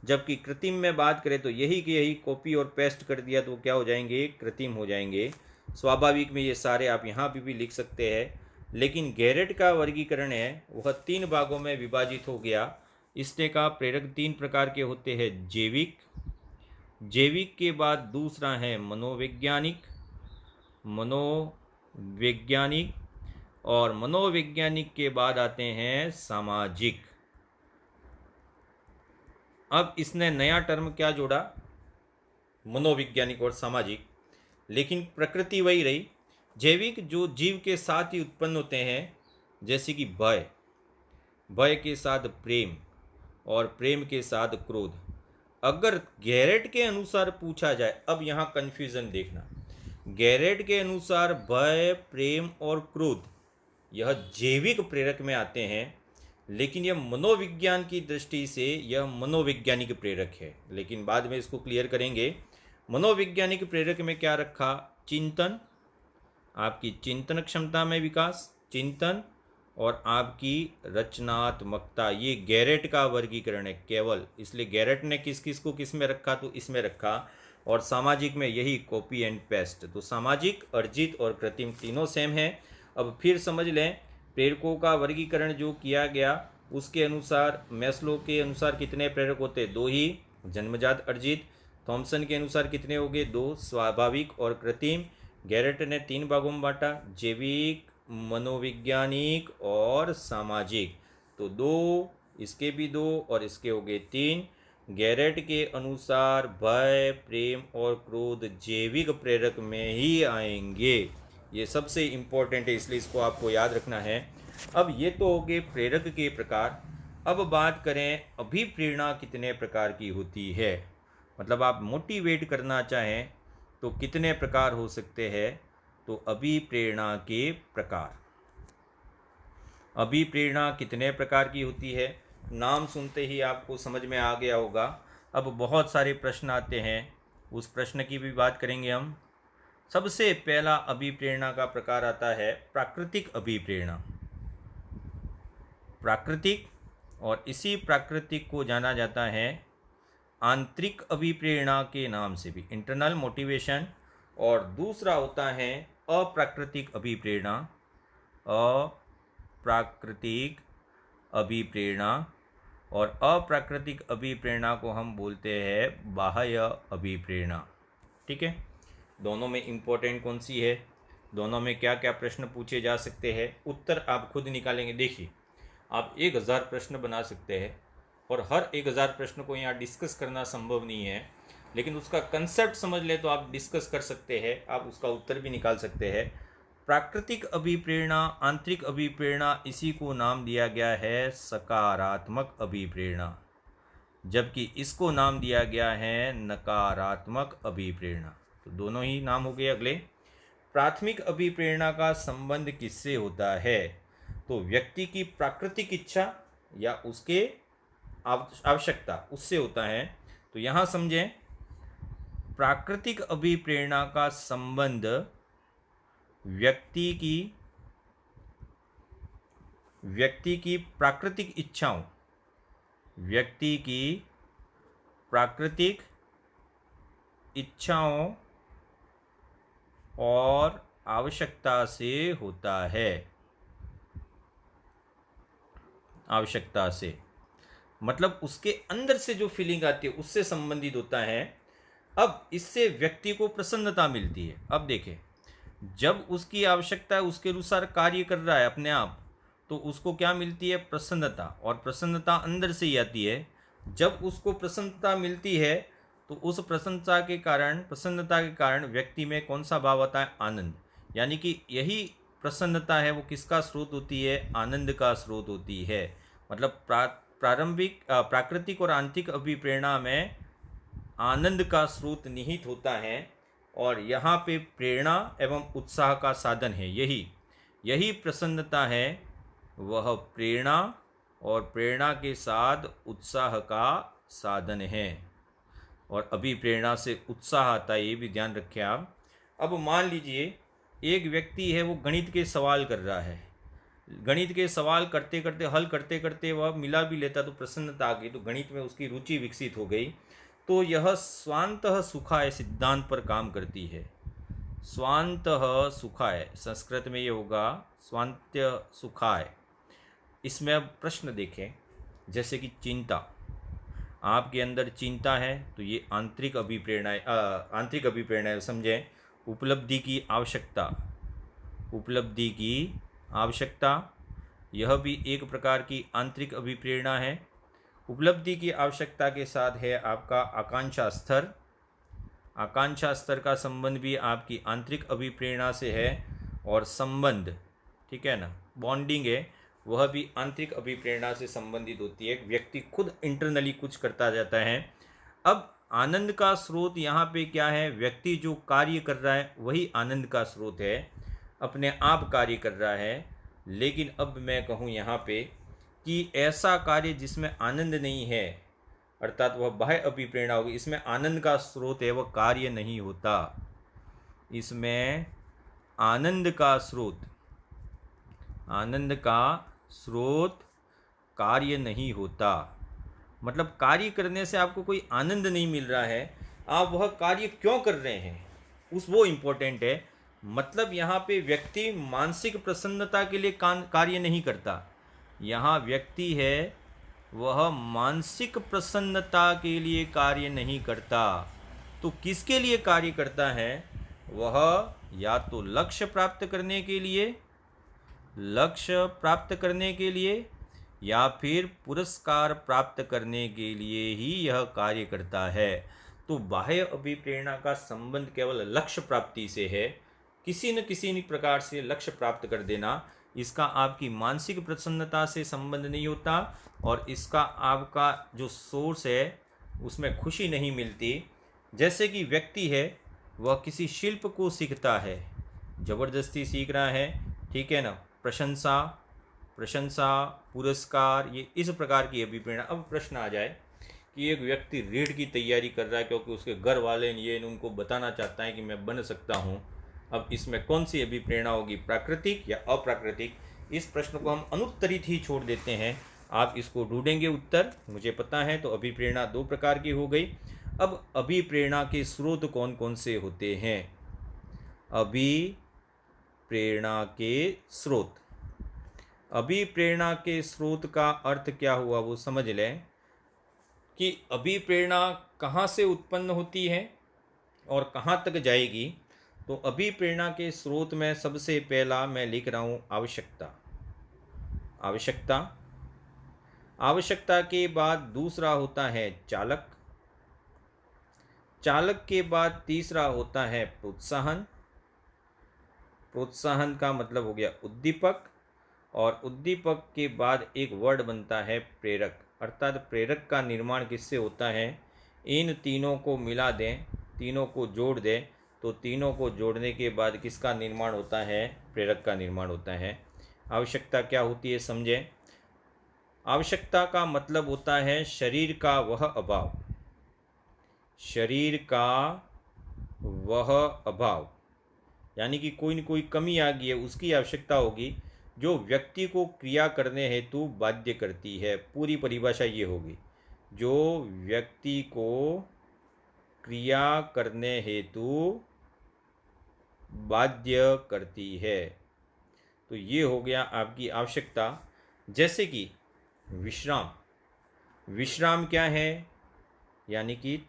जबकि कृत्रिम में बात करें तो यही कि यही कॉपी और पेस्ट कर दिया तो क्या हो जाएंगे? कृत्रिम हो जाएंगे। स्वाभाविक में ये सारे आप यहाँ पे भी लिख सकते हैं। लेकिन गैरेट का वर्गीकरण है वह 3 भागों में विभाजित हो गया। इसने कहा प्रेरक 3 प्रकार के होते हैं, जैविक, जैविक के बाद दूसरा है मनोवैज्ञानिक, और मनोवैज्ञानिक के बाद आते हैं सामाजिक। अब इसने नया टर्म क्या जोड़ा? मनोवैज्ञानिक और सामाजिक, लेकिन प्रकृति वही रही। जैविक जो जीव के साथ ही उत्पन्न होते हैं, जैसे कि भय, भय के साथ प्रेम, और प्रेम के साथ क्रोध। अगर गैरेट के अनुसार पूछा जाए, अब यहाँ कंफ्यूजन देखना, गैरेट के अनुसार भय, प्रेम और क्रोध यह जैविक प्रेरक में आते हैं, लेकिन यह मनोविज्ञान की दृष्टि से यह मनोवैज्ञानिक प्रेरक है। लेकिन बाद में इसको क्लियर करेंगे। मनोवैज्ञानिक प्रेरक में क्या रखा? चिंतन, आपकी चिंतन क्षमता में विकास, चिंतन, और आपकी रचनात्मकता। ये गैरेट का वर्गीकरण है केवल, इसलिए गैरेट ने किस किस को किस में रखा? तो इसमें रखा। और सामाजिक में यही कॉपी एंड पेस्ट। तो सामाजिक, अर्जित और कृत्रिम तीनों सेम है। अब फिर समझ लें, प्रेरकों का वर्गीकरण जो किया गया उसके अनुसार मैस्लो के अनुसार कितने प्रेरक होते? 2 ही, जन्मजात, अर्जित। थॉमसन के अनुसार कितने हो गए? 2, स्वाभाविक और कृत्रिम। गैरेट ने 3 भागों में बांटा, जैविक, मनोवैज्ञानिक और सामाजिक। तो 2, इसके भी 2 और इसके हो गए 3। गैरेट के अनुसार भय, प्रेम और क्रोध जैविक प्रेरक में ही आएंगे। ये सबसे इम्पोर्टेंट है, इसलिए इसको आपको याद रखना है। अब ये तो हो गए प्रेरक के प्रकार। अब बात करें अभिप्रेरणा कितने प्रकार की होती है, मतलब आप मोटिवेट करना चाहें तो कितने प्रकार हो सकते हैं? तो अभिप्रेरणा के प्रकार, अभिप्रेरणा कितने प्रकार की होती है? नाम सुनते ही आपको समझ में आ गया होगा। अब बहुत सारे प्रश्न आते हैं, उस प्रश्न की भी बात करेंगे हम। सबसे पहला अभिप्रेरणा का प्रकार आता है प्राकृतिक अभिप्रेरणा। प्राकृतिक, और इसी प्राकृतिक को जाना जाता है आंतरिक अभिप्रेरणा के नाम से भी, इंटरनल मोटिवेशन। और दूसरा होता है अप्राकृतिक अभिप्रेरणा, अप्राकृतिक अभिप्रेरणा। और अप्राकृतिक अभिप्रेरणा को हम बोलते हैं बाह्य अभिप्रेरणा। ठीक है, दोनों में इम्पोर्टेंट कौन सी है, दोनों में क्या क्या प्रश्न पूछे जा सकते हैं, उत्तर आप खुद निकालेंगे। देखिए, आप 1000 प्रश्न बना सकते हैं और हर 1000 प्रश्न को यहाँ डिस्कस करना संभव नहीं है, लेकिन उसका कंसेप्ट समझ ले तो आप डिस्कस कर सकते हैं, आप उसका उत्तर भी निकाल सकते हैं। प्राकृतिक अभिप्रेरणा, आंतरिक अभिप्रेरणा, इसी को नाम दिया गया है सकारात्मक अभिप्रेरणा, जबकि इसको नाम दिया गया है नकारात्मक अभिप्रेरणा। तो दोनों ही नाम हो गए। अगले, प्राथमिक अभिप्रेरणा का संबंध किससे होता है? तो व्यक्ति की प्राकृतिक इच्छा या उसके आवश्यकता, उससे होता है। तो यहाँ समझें, प्राकृतिक अभिप्रेरणा का संबंध व्यक्ति की प्राकृतिक इच्छाओं, व्यक्ति की प्राकृतिक इच्छाओं और आवश्यकता से होता है। आवश्यकता से मतलब उसके अंदर से जो फीलिंग आती है उससे संबंधित होता है। अब इससे व्यक्ति को प्रसन्नता मिलती है। अब देखें, जब उसकी आवश्यकता है उसके अनुसार कार्य कर रहा है अपने आप, तो उसको क्या मिलती है? प्रसन्नता। और प्रसन्नता अंदर से ही आती है। जब उसको प्रसन्नता मिलती है तो उस प्रसन्नता के कारण व्यक्ति में कौन सा भाव आता है? आनंद। यानी कि यही प्रसन्नता है वो किसका स्रोत होती है? आनंद का स्रोत होती है। मतलब प्राकृतिक और आंतरिक अभिप्रेरणा में आनंद का स्रोत निहित होता है और यहाँ पे प्रेरणा एवं उत्साह का साधन है। यही प्रसन्नता है, वह प्रेरणा और प्रेरणा के साथ उत्साह का साधन है। और अभिप्रेरणा से उत्साह आता है, ये भी ध्यान रखें आप। अब मान लीजिए एक व्यक्ति है, वो गणित के सवाल कर रहा है, गणित के सवाल करते करते, हल करते करते वह मिला भी लेता तो प्रसन्नता आ गई, तो गणित में उसकी रुचि विकसित हो गई। तो यह स्वांतः सुखाय सिद्धांत पर काम करती है। स्वांतः सुखाय, संस्कृत में ये होगा स्वांत्य सुखाय। इसमें अब प्रश्न देखें, जैसे कि चिंता, आपके अंदर चिंता है तो ये आंतरिक अभिप्रेरणा है। समझें, उपलब्धि की आवश्यकता, यह भी एक प्रकार की आंतरिक अभिप्रेरणा है। उपलब्धि की आवश्यकता के साथ है आपका आकांक्षा स्तर का संबंध भी आपकी आंतरिक अभिप्रेरणा से है। और संबंध, ठीक है ना, बॉन्डिंग है, वह भी आंतरिक अभिप्रेरणा से संबंधित होती है। व्यक्ति खुद इंटरनली कुछ करता जाता है। अब आनंद का स्रोत यहाँ पे क्या है? व्यक्ति जो कार्य कर रहा है वही आनंद का स्रोत है, अपने आप कार्य कर रहा है। लेकिन अब मैं कहूँ यहाँ पे कि ऐसा कार्य जिसमें आनंद नहीं है, अर्थात वह बाह्य अभिप्रेरणा होगी, इसमें आनंद का स्रोत है, वह कार्य नहीं होता। इसमें आनंद का स्रोत कार्य नहीं होता। मतलब कार्य करने से आपको कोई आनंद नहीं मिल रहा है, आप वह कार्य क्यों कर रहे हैं वो इम्पोर्टेंट है। मतलब यहाँ पे व्यक्ति मानसिक प्रसन्नता के लिए कार्य नहीं करता। यहाँ व्यक्ति है वह मानसिक प्रसन्नता के लिए कार्य नहीं करता। तो किसके लिए कार्य करता है? वह या तो लक्ष्य प्राप्त करने के लिए या फिर पुरस्कार प्राप्त करने के लिए ही यह कार्य करता है। तो बाह्य अभिप्रेरणा का संबंध केवल लक्ष्य प्राप्ति से है। किसी न किसी प्रकार से लक्ष्य प्राप्त कर देना, इसका आपकी मानसिक प्रसन्नता से संबंध नहीं होता और इसका आपका जो सोर्स है उसमें खुशी नहीं मिलती। जैसे कि व्यक्ति है वह किसी शिल्प को सीखता है, ज़बरदस्ती सीख रहा है, ठीक है ना, प्रशंसा, पुरस्कार, ये इस प्रकार की अभिप्रेरणा। अब प्रश्न आ जाए कि एक व्यक्ति रीढ़ की तैयारी कर रहा है क्योंकि उसके घर वाले ये उनको बताना चाहता है कि मैं बन सकता हूँ। अब इसमें कौन सी अभिप्रेरणा होगी, प्राकृतिक या अप्राकृतिक? इस प्रश्न को हम अनुत्तरित ही छोड़ देते हैं। आप इसको ढूंढेंगे उत्तर, मुझे पता है। तो अभिप्रेरणा दो प्रकार की हो गई। अब अभिप्रेरणा के स्रोत कौन कौन से होते हैं? अभिप्रेरणा के स्रोत, अभिप्रेरणा के स्रोत का अर्थ क्या हुआ वो समझ लें कि अभिप्रेरणा कहाँ से उत्पन्न होती है और कहाँ तक जाएगी। तो अभिप्रेरणा के स्रोत में सबसे पहला मैं लिख रहा हूँ आवश्यकता। आवश्यकता, आवश्यकता के बाद दूसरा होता है चालक, चालक के बाद तीसरा होता है प्रोत्साहन, प्रोत्साहन का मतलब हो गया उद्दीपक, और उद्दीपक के बाद एक वर्ड बनता है प्रेरक। अर्थात प्रेरक का निर्माण किससे होता है? इन तीनों को मिला दें, तीनों को जोड़ दें, तो तीनों को जोड़ने के बाद किसका निर्माण होता है? प्रेरक का निर्माण होता है। आवश्यकता क्या होती है समझें। आवश्यकता का मतलब होता है शरीर का वह अभाव, शरीर का वह अभाव, यानी कि कोई न कोई कमी आ गई है, उसकी आवश्यकता होगी जो व्यक्ति को क्रिया करने हेतु बाध्य करती है। पूरी परिभाषा ये होगी, जो व्यक्ति को क्रिया करने हेतु बाध्य करती है। तो ये हो गया आपकी आवश्यकता। जैसे कि विश्राम, विश्राम क्या है? यानी कि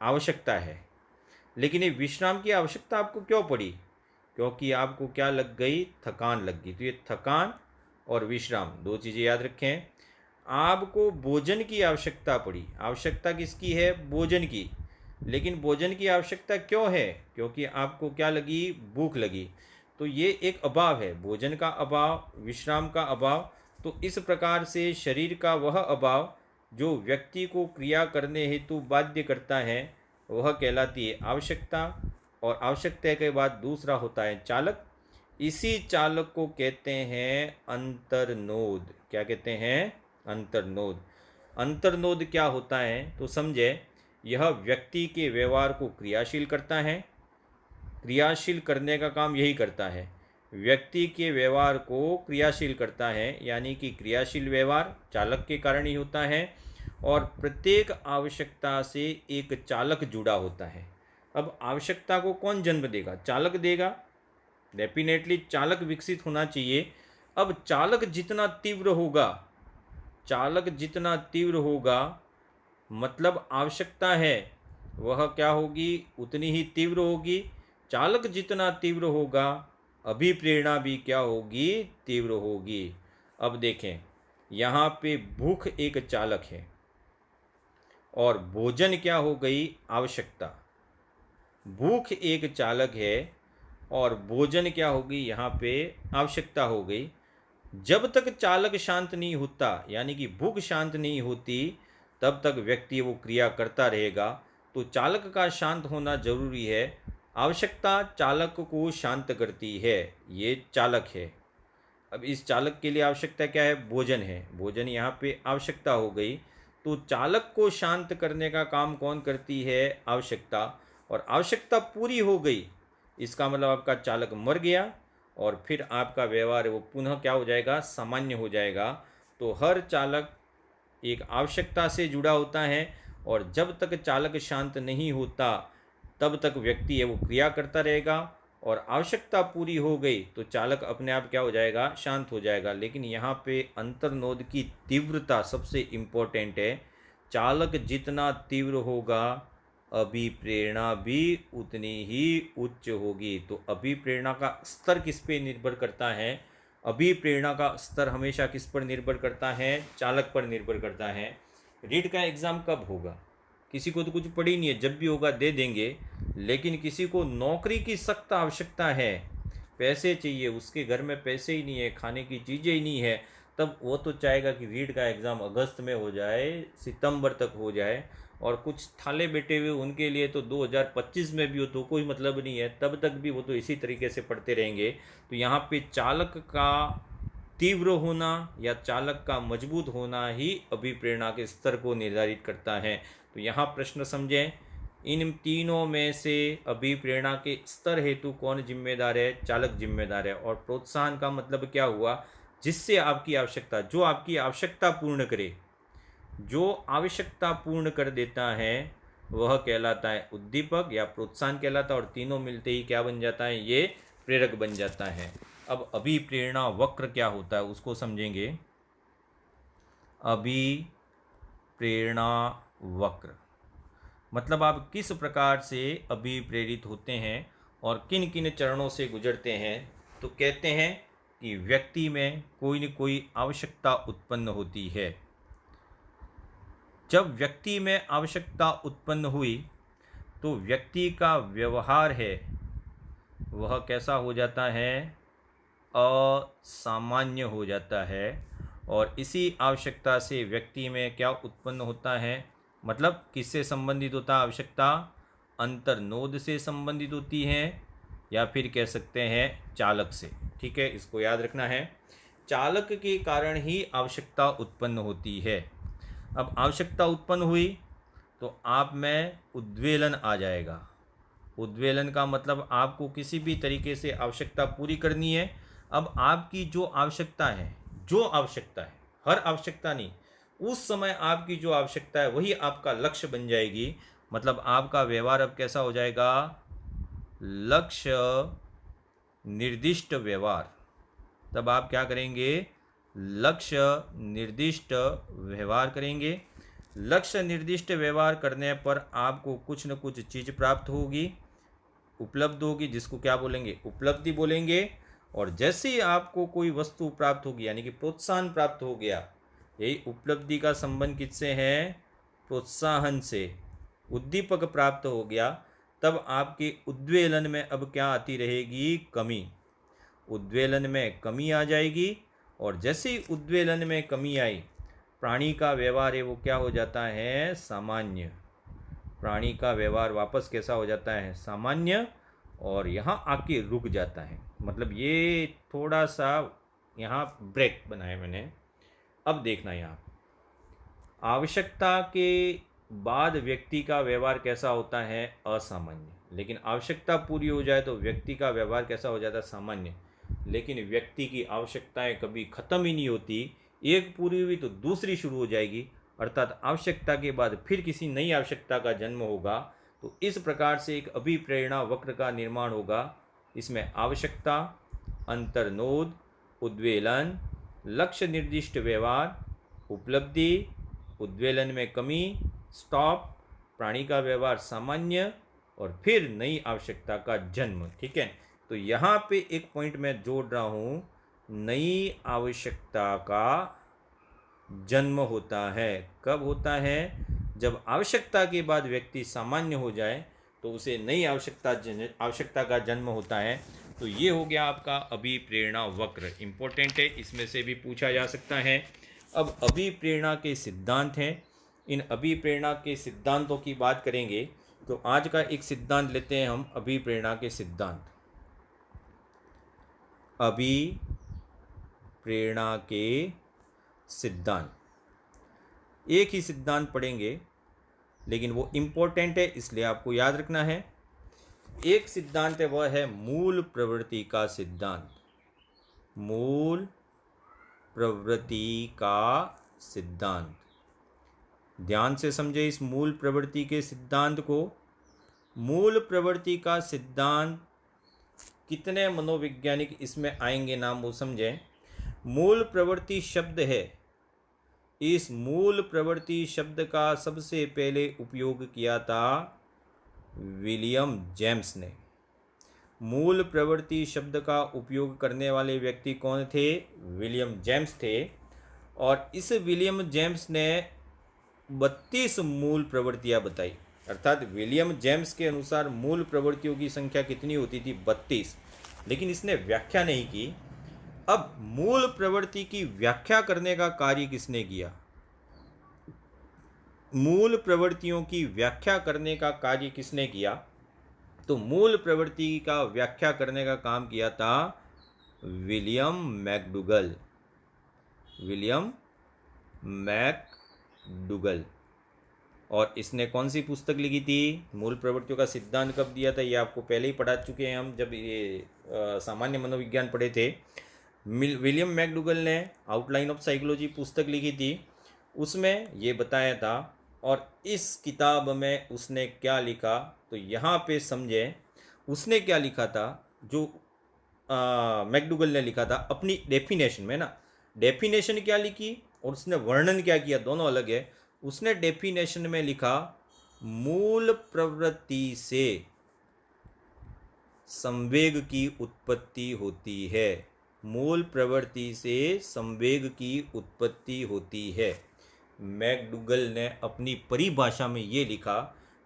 आवश्यकता है। लेकिन ये विश्राम की आवश्यकता आपको क्यों पड़ी? क्योंकि आपको क्या लग गई? थकान लग गई। तो ये थकान और विश्राम दो चीज़ें याद रखें। आपको भोजन की आवश्यकता पड़ी। आवश्यकता किसकी है? भोजन की। लेकिन भोजन की आवश्यकता क्यों है? क्योंकि आपको क्या लगी? भूख लगी। तो ये एक अभाव है, भोजन का अभाव, विश्राम का अभाव। तो इस प्रकार से शरीर का वह अभाव जो व्यक्ति को क्रिया करने हेतु बाध्य करता है वह कहलाती है आवश्यकता। और आवश्यकता के बाद दूसरा होता है चालक। इसी चालक को कहते हैं अंतर्नोद। क्या कहते हैं? अंतर्नोद। अंतर्नोद क्या होता है तो समझे, यह व्यक्ति के व्यवहार को क्रियाशील करता है। क्रियाशील करने का काम यही करता है, व्यक्ति के व्यवहार को क्रियाशील करता है, यानी कि क्रियाशील व्यवहार चालक के कारण ही होता है। और प्रत्येक आवश्यकता से एक चालक जुड़ा होता है। अब आवश्यकता को कौन जन्म देगा? चालक देगा। डेफिनेटली चालक विकसित होना चाहिए। अब चालक जितना तीव्र होगा, चालक जितना तीव्र होगा, मतलब आवश्यकता है वह क्या होगी? उतनी ही तीव्र होगी। चालक जितना तीव्र होगा, अभिप्रेरणा भी क्या होगी? तीव्र होगी। अब देखें, यहाँ पे भूख एक चालक है और भोजन क्या हो गई? आवश्यकता। भूख एक चालक है और भोजन क्या होगी? यहाँ पे आवश्यकता हो गई। जब तक चालक शांत नहीं होता, यानी कि भूख शांत नहीं होती, तब तक व्यक्ति वो क्रिया करता रहेगा। तो चालक का शांत होना जरूरी है। आवश्यकता चालक को शांत करती है, ये चालक है। अब इस चालक के लिए आवश्यकता क्या है? भोजन है। भोजन यहाँ पे आवश्यकता हो गई। तो चालक को शांत करने का काम कौन करती है? आवश्यकता। और आवश्यकता पूरी हो गई, इसका मतलब आपका चालक मर गया और फिर आपका व्यवहार वो पुनः क्या हो जाएगा? सामान्य हो जाएगा। तो हर चालक एक आवश्यकता से जुड़ा होता है और जब तक चालक शांत नहीं होता तब तक व्यक्ति है वो क्रिया करता रहेगा। और आवश्यकता पूरी हो गई तो चालक अपने आप क्या हो जाएगा? शांत हो जाएगा। लेकिन यहाँ पे अंतर्नोद की तीव्रता सबसे इम्पोर्टेंट है। चालक जितना तीव्र होगा, अभिप्रेरणा भी उतनी ही उच्च होगी। तो अभिप्रेरणा का स्तर किस पे निर्भर करता है? अभिप्रेरणा का स्तर हमेशा किस पर निर्भर करता है? चालक पर निर्भर करता है। रीट का एग्ज़ाम कब होगा? किसी को तो कुछ पड़ी नहीं है, जब भी होगा दे देंगे। लेकिन किसी को नौकरी की सख्त आवश्यकता है, पैसे चाहिए, उसके घर में पैसे ही नहीं है, खाने की चीज़ें ही नहीं है, तब वो तो चाहेगा कि रीट का एग्ज़ाम अगस्त में हो जाए, सितंबर तक हो जाए। और कुछ थाले बैठे हुए उनके लिए तो 2025 में भी हो तो कोई मतलब नहीं है, तब तक भी वो तो इसी तरीके से पढ़ते रहेंगे। तो यहाँ पे चालक का तीव्र होना या चालक का मजबूत होना ही अभिप्रेरणा के स्तर को निर्धारित करता है। तो यहाँ प्रश्न समझें, इन तीनों में से अभिप्रेरणा के स्तर हेतु कौन जिम्मेदार है? चालक जिम्मेदार है। और प्रोत्साहन का मतलब क्या हुआ? जिससे आपकी आवश्यकता, जो आपकी आवश्यकता पूर्ण करे, जो आवश्यकता पूर्ण कर देता है वह कहलाता है उद्दीपक या प्रोत्साहन कहलाता है, और तीनों मिलते ही क्या बन जाता है, ये प्रेरक बन जाता है। अब अभिप्रेरणा वक्र क्या होता है उसको समझेंगे। अभिप्रेरणा वक्र मतलब आप किस प्रकार से अभिप्रेरित होते हैं और किन किन चरणों से गुजरते हैं। तो कहते हैं कि व्यक्ति में कोई न कोई आवश्यकता उत्पन्न होती है। जब व्यक्ति में आवश्यकता उत्पन्न हुई तो व्यक्ति का व्यवहार है वह कैसा हो जाता है, असामान्य हो जाता है। और इसी आवश्यकता से व्यक्ति में क्या उत्पन्न होता है, मतलब किससे संबंधित होता है आवश्यकता, अंतर्नोद से संबंधित होती है या फिर कह सकते हैं चालक से। ठीक है, इसको याद रखना है, चालक के कारण ही आवश्यकता उत्पन्न होती है। अब आवश्यकता उत्पन्न हुई तो आप में उद्वेलन आ जाएगा। उद्वेलन का मतलब आपको किसी भी तरीके से आवश्यकता पूरी करनी है। अब आपकी जो आवश्यकता है, हर आवश्यकता नहीं, उस समय आपकी जो आवश्यकता है वही आपका लक्ष्य बन जाएगी। मतलब आपका व्यवहार अब कैसा हो जाएगा, लक्ष्य निर्दिष्ट व्यवहार। तब आप क्या करेंगे, लक्ष्य निर्दिष्ट व्यवहार करेंगे। लक्ष्य निर्दिष्ट व्यवहार करने पर आपको कुछ न कुछ चीज़ प्राप्त होगी, उपलब्ध होगी, जिसको क्या बोलेंगे, उपलब्धि बोलेंगे। और जैसे ही आपको कोई वस्तु प्राप्त होगी यानी कि प्रोत्साहन प्राप्त हो गया, यही उपलब्धि का संबंध किससे है, प्रोत्साहन से, उद्दीपक प्राप्त हो गया, तब आपके उद्वेलन में अब क्या आती रहेगी, कमी। उद्वेलन में कमी आ जाएगी और जैसे ही उद्वेलन में कमी आई, प्राणी का व्यवहार है वो क्या हो जाता है, सामान्य। प्राणी का व्यवहार वापस कैसा हो जाता है, सामान्य, और यहाँ आके रुक जाता है। मतलब ये थोड़ा सा यहाँ ब्रेक बनाया मैंने। अब देखना यहाँ आवश्यकता के बाद व्यक्ति का व्यवहार कैसा होता है, असामान्य। लेकिन आवश्यकता पूरी हो जाए तो व्यक्ति का व्यवहार कैसा हो जाता है, सामान्य। लेकिन व्यक्ति की आवश्यकताएं कभी ख़त्म ही नहीं होती, एक पूरी हुई तो दूसरी शुरू हो जाएगी, अर्थात आवश्यकता के बाद फिर किसी नई आवश्यकता का जन्म होगा। तो इस प्रकार से एक अभिप्रेरणा वक्र का निर्माण होगा। इसमें आवश्यकता, अंतर्नोद, उद्वेलन, लक्ष्य निर्दिष्ट व्यवहार, उपलब्धि, उद्वेलन में कमी, स्टॉप, प्राणी का व्यवहार सामान्य, और फिर नई आवश्यकता का जन्म। ठीक है, तो यहाँ पे एक पॉइंट मैं जोड़ रहा हूँ, नई आवश्यकता का जन्म होता है। कब होता है, जब आवश्यकता के बाद व्यक्ति सामान्य हो जाए तो उसे नई आवश्यकता का जन्म होता है। तो ये हो गया आपका अभिप्रेरणा वक्र, इम्पोर्टेंट है, इसमें से भी पूछा जा सकता है। अब अभिप्रेरणा के सिद्धांत हैं, इन अभिप्रेरणा के सिद्धांतों की बात करेंगे। तो आज का एक सिद्धांत लेते हैं हम, अभिप्रेरणा के सिद्धांत। अभिप्रेरणा के सिद्धांत, एक ही सिद्धांत पढ़ेंगे लेकिन वो इम्पोर्टेंट है इसलिए आपको याद रखना है। एक सिद्धांत है वह है मूल प्रवृत्ति का सिद्धांत। मूल प्रवृत्ति का सिद्धांत, ध्यान से समझे इस मूल प्रवृत्ति के सिद्धांत को। मूल प्रवृत्ति का सिद्धांत, कितने मनोवैज्ञानिक इसमें आएंगे नाम वो समझें। मूल प्रवृत्ति शब्द है, इस मूल प्रवृत्ति शब्द का सबसे पहले उपयोग किया था विलियम जेम्स ने। मूल प्रवृत्ति शब्द का उपयोग करने वाले व्यक्ति कौन थे, विलियम जेम्स थे। और इस विलियम जेम्स ने 32 मूल प्रवृत्तियां बताई, अर्थात विलियम जेम्स के अनुसार मूल प्रवृत्तियों की संख्या कितनी होती थी, 32। लेकिन इसने व्याख्या नहीं की। अब मूल प्रवृत्ति की व्याख्या करने का कार्य किसने किया, मूल प्रवृत्तियों की व्याख्या करने का कार्य किसने किया, तो मूल प्रवृत्ति का व्याख्या करने का काम किया था विलियम मैकडूगल। William McDougall. और इसने कौन सी पुस्तक लिखी थी, मूल प्रवृत्तियों का सिद्धांत कब दिया था, ये आपको पहले ही पढ़ा चुके हैं हम, जब ये सामान्य मनोविज्ञान पढ़े थे। विलियम मैकडूगल ने आउटलाइन ऑफ साइकोलॉजी पुस्तक लिखी थी, उसमें ये बताया था। और इस किताब में उसने क्या लिखा, तो यहाँ पे समझें उसने क्या लिखा था। जो मैकडूगल ने लिखा था अपनी डेफिनेशन में ना, डेफिनेशन क्या लिखी और उसने वर्णन क्या किया, दोनों अलग है। उसने डेफिनेशन में लिखा मूल प्रवृत्ति से संवेग की उत्पत्ति होती है। मूल प्रवृत्ति से संवेग की उत्पत्ति होती है। मैकडूगल ने अपनी परिभाषा में ये लिखा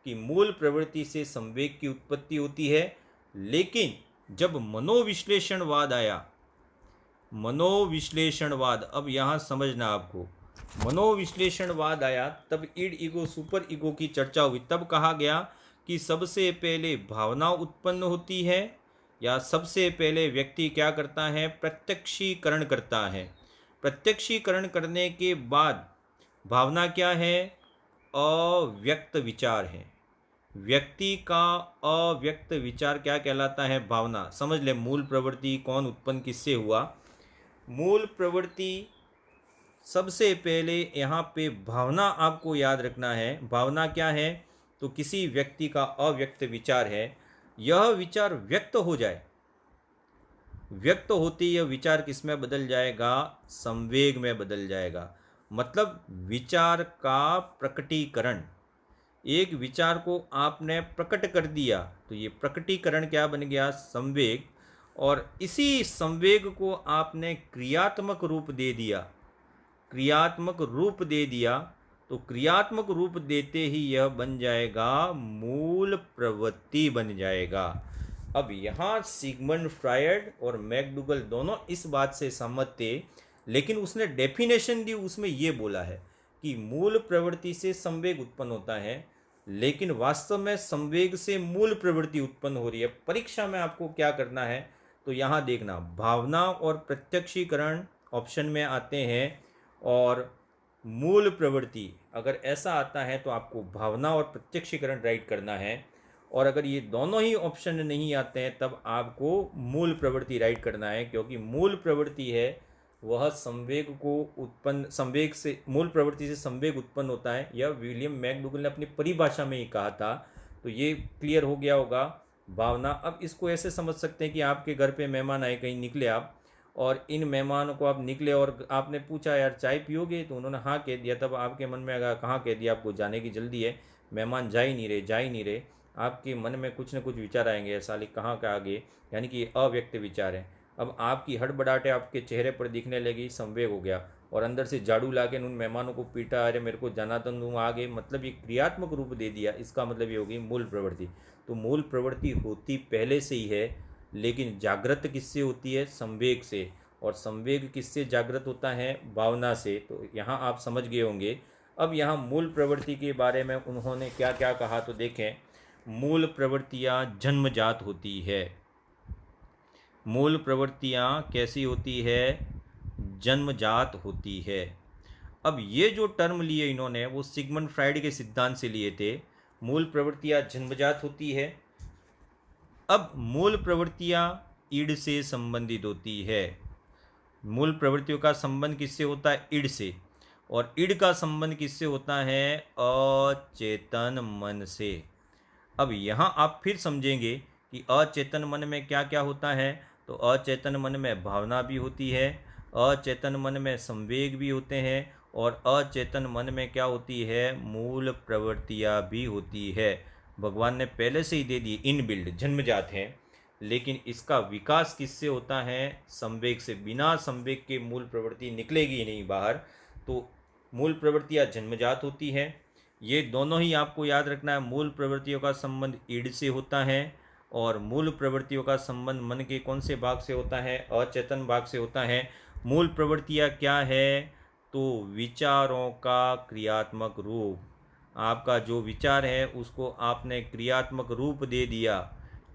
कि मूल प्रवृत्ति से संवेग की उत्पत्ति होती है, लेकिन जब मनोविश्लेषणवाद आया, मनोविश्लेषणवाद, अब यहाँ समझना आपको, मनोविश्लेषणवाद आया तब ईड ईगो सुपर ईगो की चर्चा हुई। तब कहा गया कि सबसे पहले भावना उत्पन्न होती है, या सबसे पहले व्यक्ति क्या करता है, प्रत्यक्षीकरण करता है। प्रत्यक्षीकरण करने के बाद भावना क्या है, अव्यक्त विचार है। व्यक्ति का अव्यक्त विचार क्या कहलाता है, भावना। समझ ले मूल प्रवृत्ति कौन उत्पन्न किससे हुआ। मूल प्रवृत्ति सबसे पहले यहाँ पे भावना आपको याद रखना है। भावना क्या है, तो किसी व्यक्ति का अव्यक्त विचार है। यह विचार व्यक्त हो जाए, व्यक्त होते यह विचार किस में बदल जाएगा, संवेग में बदल जाएगा। मतलब विचार का प्रकटीकरण। एक विचार को आपने प्रकट कर दिया तो ये प्रकटीकरण क्या बन गया, संवेग। और इसी संवेग को आपने क्रियात्मक रूप दे दिया, क्रियात्मक रूप दे दिया, तो क्रियात्मक रूप देते ही यह बन जाएगा मूल प्रवृत्ति बन जाएगा। अब यहाँ सिगमंड फ्रायड और मैकडूगल दोनों इस बात से सहमत थे, लेकिन उसने डेफिनेशन दी, उसमें ये बोला है कि मूल प्रवृत्ति से संवेग उत्पन्न होता है, लेकिन वास्तव में संवेग से मूल प्रवृत्ति उत्पन्न हो रही है। परीक्षा में आपको क्या करना है, तो यहाँ देखना, भावना और प्रत्यक्षीकरण ऑप्शन में आते हैं, और मूल प्रवृत्ति अगर ऐसा आता है तो आपको भावना और प्रत्यक्षीकरण राइट करना है। और अगर ये दोनों ही ऑप्शन नहीं आते हैं तब आपको मूल प्रवृत्ति राइट करना है, क्योंकि मूल प्रवृत्ति है वह संवेग को उत्पन्न, संवेग से, मूल प्रवृत्ति से संवेग उत्पन्न होता है। यह विलियम मैकडूगल ने अपनी परिभाषा में ही कहा था। तो ये क्लियर हो गया होगा भावना। अब इसको ऐसे समझ सकते हैं कि आपके घर पे मेहमान आए, कहीं निकले आप, और इन मेहमानों को आप निकले और आपने पूछा यार चाय पियोगे, तो उन्होंने हाँ कह दिया। तब आपके मन में आगा कहाँ कह दिया, आपको जाने की जल्दी है, मेहमान जा ही नहीं रहे, जा ही नहीं रहे। आपके मन में कुछ न कुछ विचार आएंगे, साले कहाँ का आगे, यानी कि अव्यक्त विचार है। अब आपकी हड़बड़ाहट आपके चेहरे पर दिखने लगी, संवेग हो गया, और अंदर से झाड़ू ला के उन मेहमानों को पीटा, अरे मेरे को जाना तो तुम आगे, मतलब ये क्रियात्मक रूप दे दिया। इसका मतलब ये होगी मूल प्रवृत्ति। तो मूल प्रवृत्ति होती पहले से ही है, लेकिन जागृत किससे होती है, संवेग से। और संवेग किससे जागृत होता है, भावना से। तो यहाँ आप समझ गए होंगे। अब यहाँ मूल प्रवृत्ति के बारे में उन्होंने क्या क्या कहा, तो देखें, मूल प्रवृत्तियाँ जन्मजात होती है। मूल प्रवृत्तियाँ कैसी होती है, जन्मजात होती है। अब ये जो टर्म लिए इन्होंने वो सिगमंड फ्रायड के सिद्धांत से लिए थे। मूल प्रवृत्तियाँ जन्मजात होती है। अब मूल प्रवृत्तियाँ ईड से संबंधित होती है। मूल प्रवृत्तियों का संबंध किससे होता है, ईड से। और ईड का संबंध किससे होता है, अचेतन मन से। अब यहाँ आप फिर समझेंगे कि अचेतन मन में क्या क्या होता है। तो अचेतन मन में भावना भी होती है, अचेतन मन में संवेग भी होते हैं, और अचेतन मन में क्या होती है, मूल प्रवृत्तियाँ भी होती है। भगवान ने पहले से ही दे दी, इनबिल्ड, जन्मजात हैं। लेकिन इसका विकास किससे होता है, संवेग से। बिना संवेग के मूल प्रवृत्ति निकलेगी नहीं बाहर। तो मूल प्रवृत्तियाँ जन्मजात होती है। ये दोनों ही आपको याद रखना है। मूल प्रवृत्तियों का संबंध ईड से होता है, और मूल प्रवृत्तियों का संबंध मन के कौन से भाग से होता है, अचेतन भाग से होता है। मूल प्रवृत्तियाँ क्या है, तो विचारों का क्रियात्मक रूप। आपका जो विचार है उसको आपने क्रियात्मक रूप दे दिया,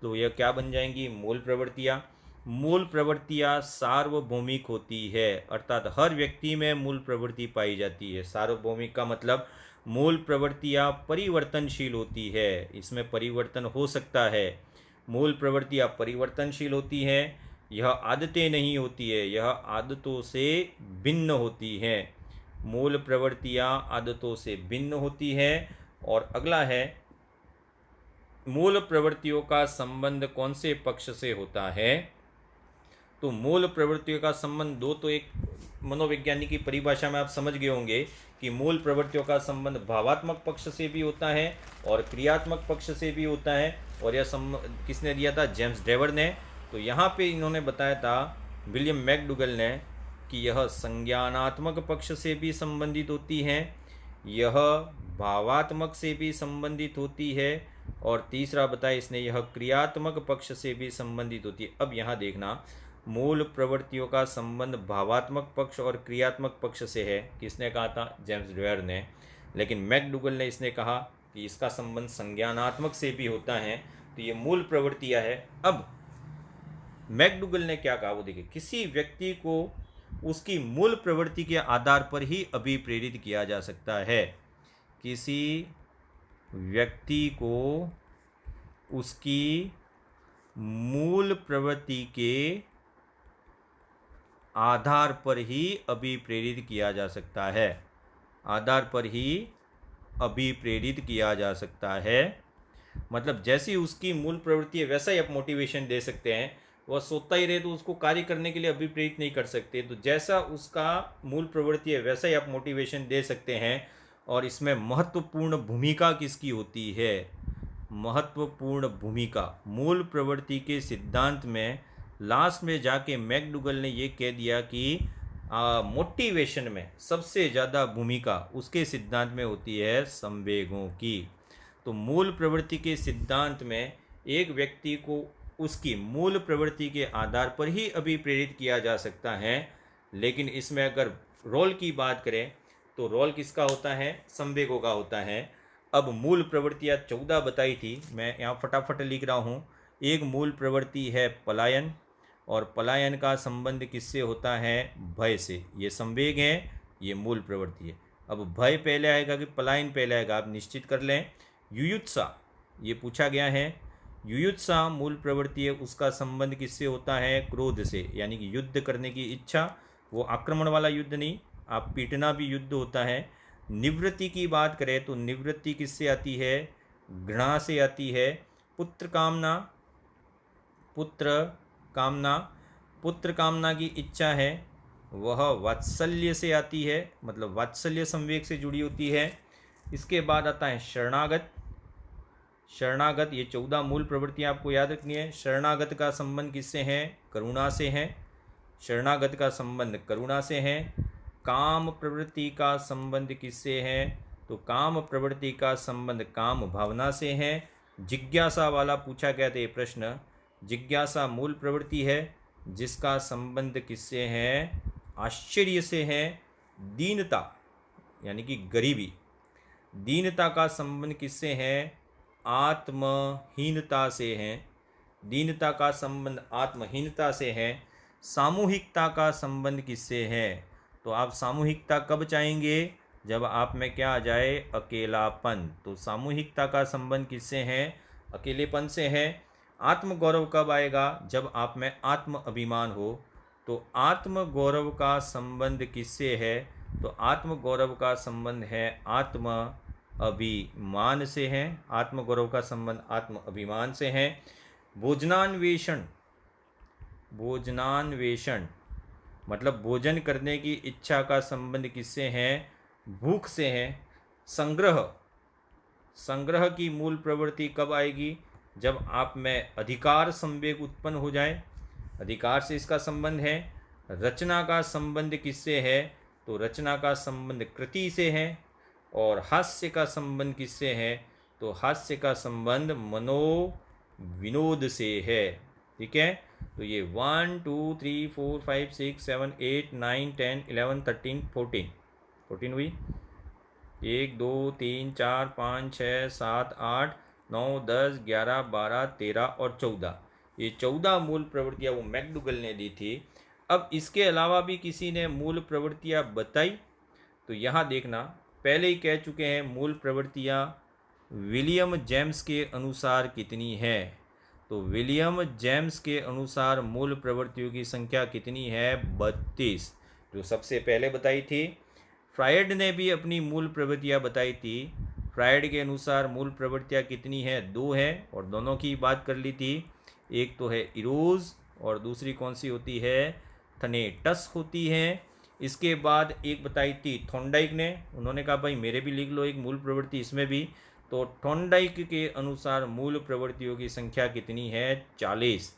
तो यह क्या बन जाएंगी, मूल प्रवृत्तियाँ। मूल प्रवृत्तियाँ सार्वभौमिक होती है, अर्थात हर व्यक्ति में मूल प्रवृत्ति पाई जाती है। सार्वभौमिक का मतलब मूल प्रवृत्तियाँ परिवर्तनशील होती है, इसमें परिवर्तन हो सकता है। मूल प्रवृत्तियाँ परिवर्तनशील होती हैं। यह आदतें नहीं होती है, यह आदतों से भिन्न होती है। मूल प्रवृत्तियाँ आदतों से भिन्न होती है। और अगला है, मूल प्रवृत्तियों का संबंध कौन से पक्ष से होता है? तो मूल प्रवृत्तियों का संबंध दो, तो एक मनोवैज्ञानिक की परिभाषा में आप समझ गए होंगे कि मूल प्रवृत्तियों का संबंध भावात्मक पक्ष से भी होता है और क्रियात्मक पक्ष से भी होता है। और यह किसने दिया था? जेम्स डेवर ने। तो यहाँ पे इन्होंने बताया था, विलियम मैकडूगल ने, कि यह संज्ञानात्मक पक्ष से भी संबंधित होती है, यह भावात्मक से भी संबंधित होती है, और तीसरा बताया इसने, यह क्रियात्मक पक्ष से भी संबंधित होती है। अब यहाँ देखना, मूल प्रवृत्तियों का संबंध भावात्मक पक्ष और क्रियात्मक पक्ष से है। किसने कहा था? जेम्स डेवर ने। लेकिन मैकडूगल ने इसने कहा कि इसका संबंध संज्ञानात्मक से भी होता है। तो ये मूल प्रवृत्तियाँ है। अब मैकडूगल ने क्या कहा वो देखिए, किसी व्यक्ति को उसकी मूल प्रवृत्ति के आधार पर ही अभिप्रेरित किया जा सकता है। किसी व्यक्ति को उसकी मूल प्रवृत्ति के आधार पर ही अभिप्रेरित किया जा सकता है। आधार पर ही अभिप्रेरित किया जा सकता है। मतलब जैसी उसकी मूल प्रवृत्ति है वैसा ही आप मोटिवेशन दे सकते हैं। वह सोता ही रहे तो उसको कार्य करने के लिए अभिप्रेरित नहीं कर सकते। तो जैसा उसका मूल प्रवृत्ति है वैसा ही आप मोटिवेशन दे सकते हैं। और इसमें महत्वपूर्ण भूमिका किसकी होती है? महत्वपूर्ण भूमिका मूल प्रवृत्ति के सिद्धांत में लास्ट में जाके मैकडूगल ने ये कह दिया कि मोटिवेशन में सबसे ज़्यादा भूमिका उसके सिद्धांत में होती है संवेगों की। तो मूल प्रवृत्ति के सिद्धांत में एक व्यक्ति को उसकी मूल प्रवृत्ति के आधार पर ही अभिप्रेरित किया जा सकता है। लेकिन इसमें अगर रोल की बात करें तो रोल किसका होता है? संवेगों का होता है। अब मूल प्रवृत्तियाँ 14 बताई थी, मैं यहाँ फटाफट लिख रहा हूँ। एक मूल प्रवृत्ति है पलायन, और पलायन का संबंध किससे होता है? भय से। ये संवेग है, ये मूल प्रवृत्ति है। अब भय पहले आएगा कि पलायन पहले आएगा, आप निश्चित कर लें। युयुत्सा, ये पूछा गया है। युयुत्सा मूल प्रवृत्ति है, उसका संबंध किससे होता है? क्रोध से, यानी कि युद्ध करने की इच्छा। वो आक्रमण वाला युद्ध नहीं, आप पीटना भी युद्ध होता है। निवृत्ति की बात करें तो निवृत्ति किससे आती है? घृणा से आती है। पुत्र कामना, पुत्र कामना की इच्छा है, वह वात्सल्य से आती है, मतलब वात्सल्य संवेग से जुड़ी होती है। इसके बाद आता है शरणागत। ये 14 मूल प्रवृत्तियाँ आपको याद रखनी है। शरणागत का संबंध किससे है? करुणा से है। शरणागत का संबंध करुणा से है। काम प्रवृत्ति का संबंध किससे है? तो काम प्रवृत्ति का संबंध काम भावना से है। जिज्ञासा वाला पूछा गया था ये प्रश्न। जिज्ञासा मूल प्रवृत्ति है, जिसका संबंध किससे है? आश्चर्य से है। दीनता यानी कि गरीबी, दीनता का संबंध किससे है? आत्महीनता से है। दीनता का संबंध आत्महीनता से है। सामूहिकता का संबंध किससे है? तो आप सामूहिकता कब चाहेंगे? जब आप में क्या आ जाए? अकेलापन। तो सामूहिकता का संबंध किससे है? अकेलेपन से है। आत्मगौरव कब आएगा? जब आप में आत्म अभिमान हो। तो आत्मगौरव का संबंध किससे है? तो आत्मगौरव का संबंध है आत्म अभिमान से है। आत्मगौरव का संबंध आत्म अभिमान से है। भोजनान्वेषण मतलब भोजन करने की इच्छा का संबंध किससे है? भूख से है। संग्रह की मूल प्रवृत्ति कब आएगी? जब आप में अधिकार संवेग उत्पन्न हो जाए, अधिकार से इसका संबंध है। रचना का संबंध किससे है? तो रचना का संबंध कृति से है। और हास्य का संबंध किससे है? तो हास्य का संबंध मनोविनोद से है। ठीक है, तो ये 1 2 3 4 5 6 7 8 9 10 11 13 14 हुई। 1 2 3 4 5 6 7 8 9 10 11 12 13 और 14, ये 14 मूल प्रवृत्तियाँ वो मैकडूगल ने दी थी। अब इसके अलावा भी किसी ने मूल प्रवृत्तियाँ बताई? तो यहाँ देखना, पहले ही कह चुके हैं मूल प्रवृत्तियाँ विलियम जेम्स के अनुसार कितनी है। तो विलियम जेम्स के अनुसार मूल प्रवृत्तियों की संख्या कितनी है? 32, जो सबसे पहले बताई थी। फ्रायड ने भी अपनी मूल प्रवृत्तियाँ बताई थी। फ्रायड के अनुसार मूल प्रवृत्तियाँ कितनी है? 2 है, और दोनों की बात कर ली थी। एक तो है इरोज और दूसरी कौन सी होती है? थनेटस होती है। इसके बाद एक बताई थी थॉर्नडाइक ने, उन्होंने कहा भाई मेरे भी लिख लो एक मूल प्रवृत्ति इसमें भी। तो थॉर्नडाइक के अनुसार मूल प्रवृत्तियों की संख्या कितनी है? 40।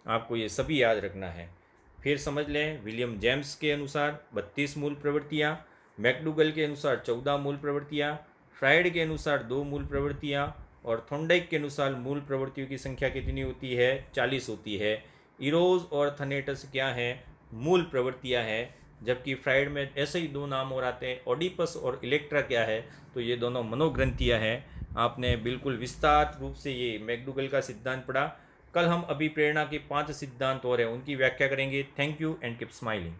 आपको ये सभी याद रखना है। फिर समझ लें, विलियम जेम्स के अनुसार 32 मूल प्रवृत्तियाँ, मैकडूगल के अनुसार 14 मूल प्रवृत्तियाँ, फ्रायड के अनुसार 2 मूल प्रवृत्तियाँ, और थॉर्नडाइक के अनुसार मूल प्रवृत्तियों की संख्या कितनी होती है? 40 होती है। इरोज और थनेटस क्या हैं? मूल प्रवृत्तियाँ हैं। जबकि फ्रायड में ऐसे ही 2 नाम और आते हैं, ओडिपस और इलेक्ट्रा क्या है? तो ये दोनों मनोग्रंथियाँ हैं। आपने बिल्कुल विस्तार रूप से ये मैकडूगल का सिद्धांत पढ़ा। कल हम अभिप्रेरणा के 5 सिद्धांत और हैं उनकी व्याख्या करेंगे। Thank you and keep smiling.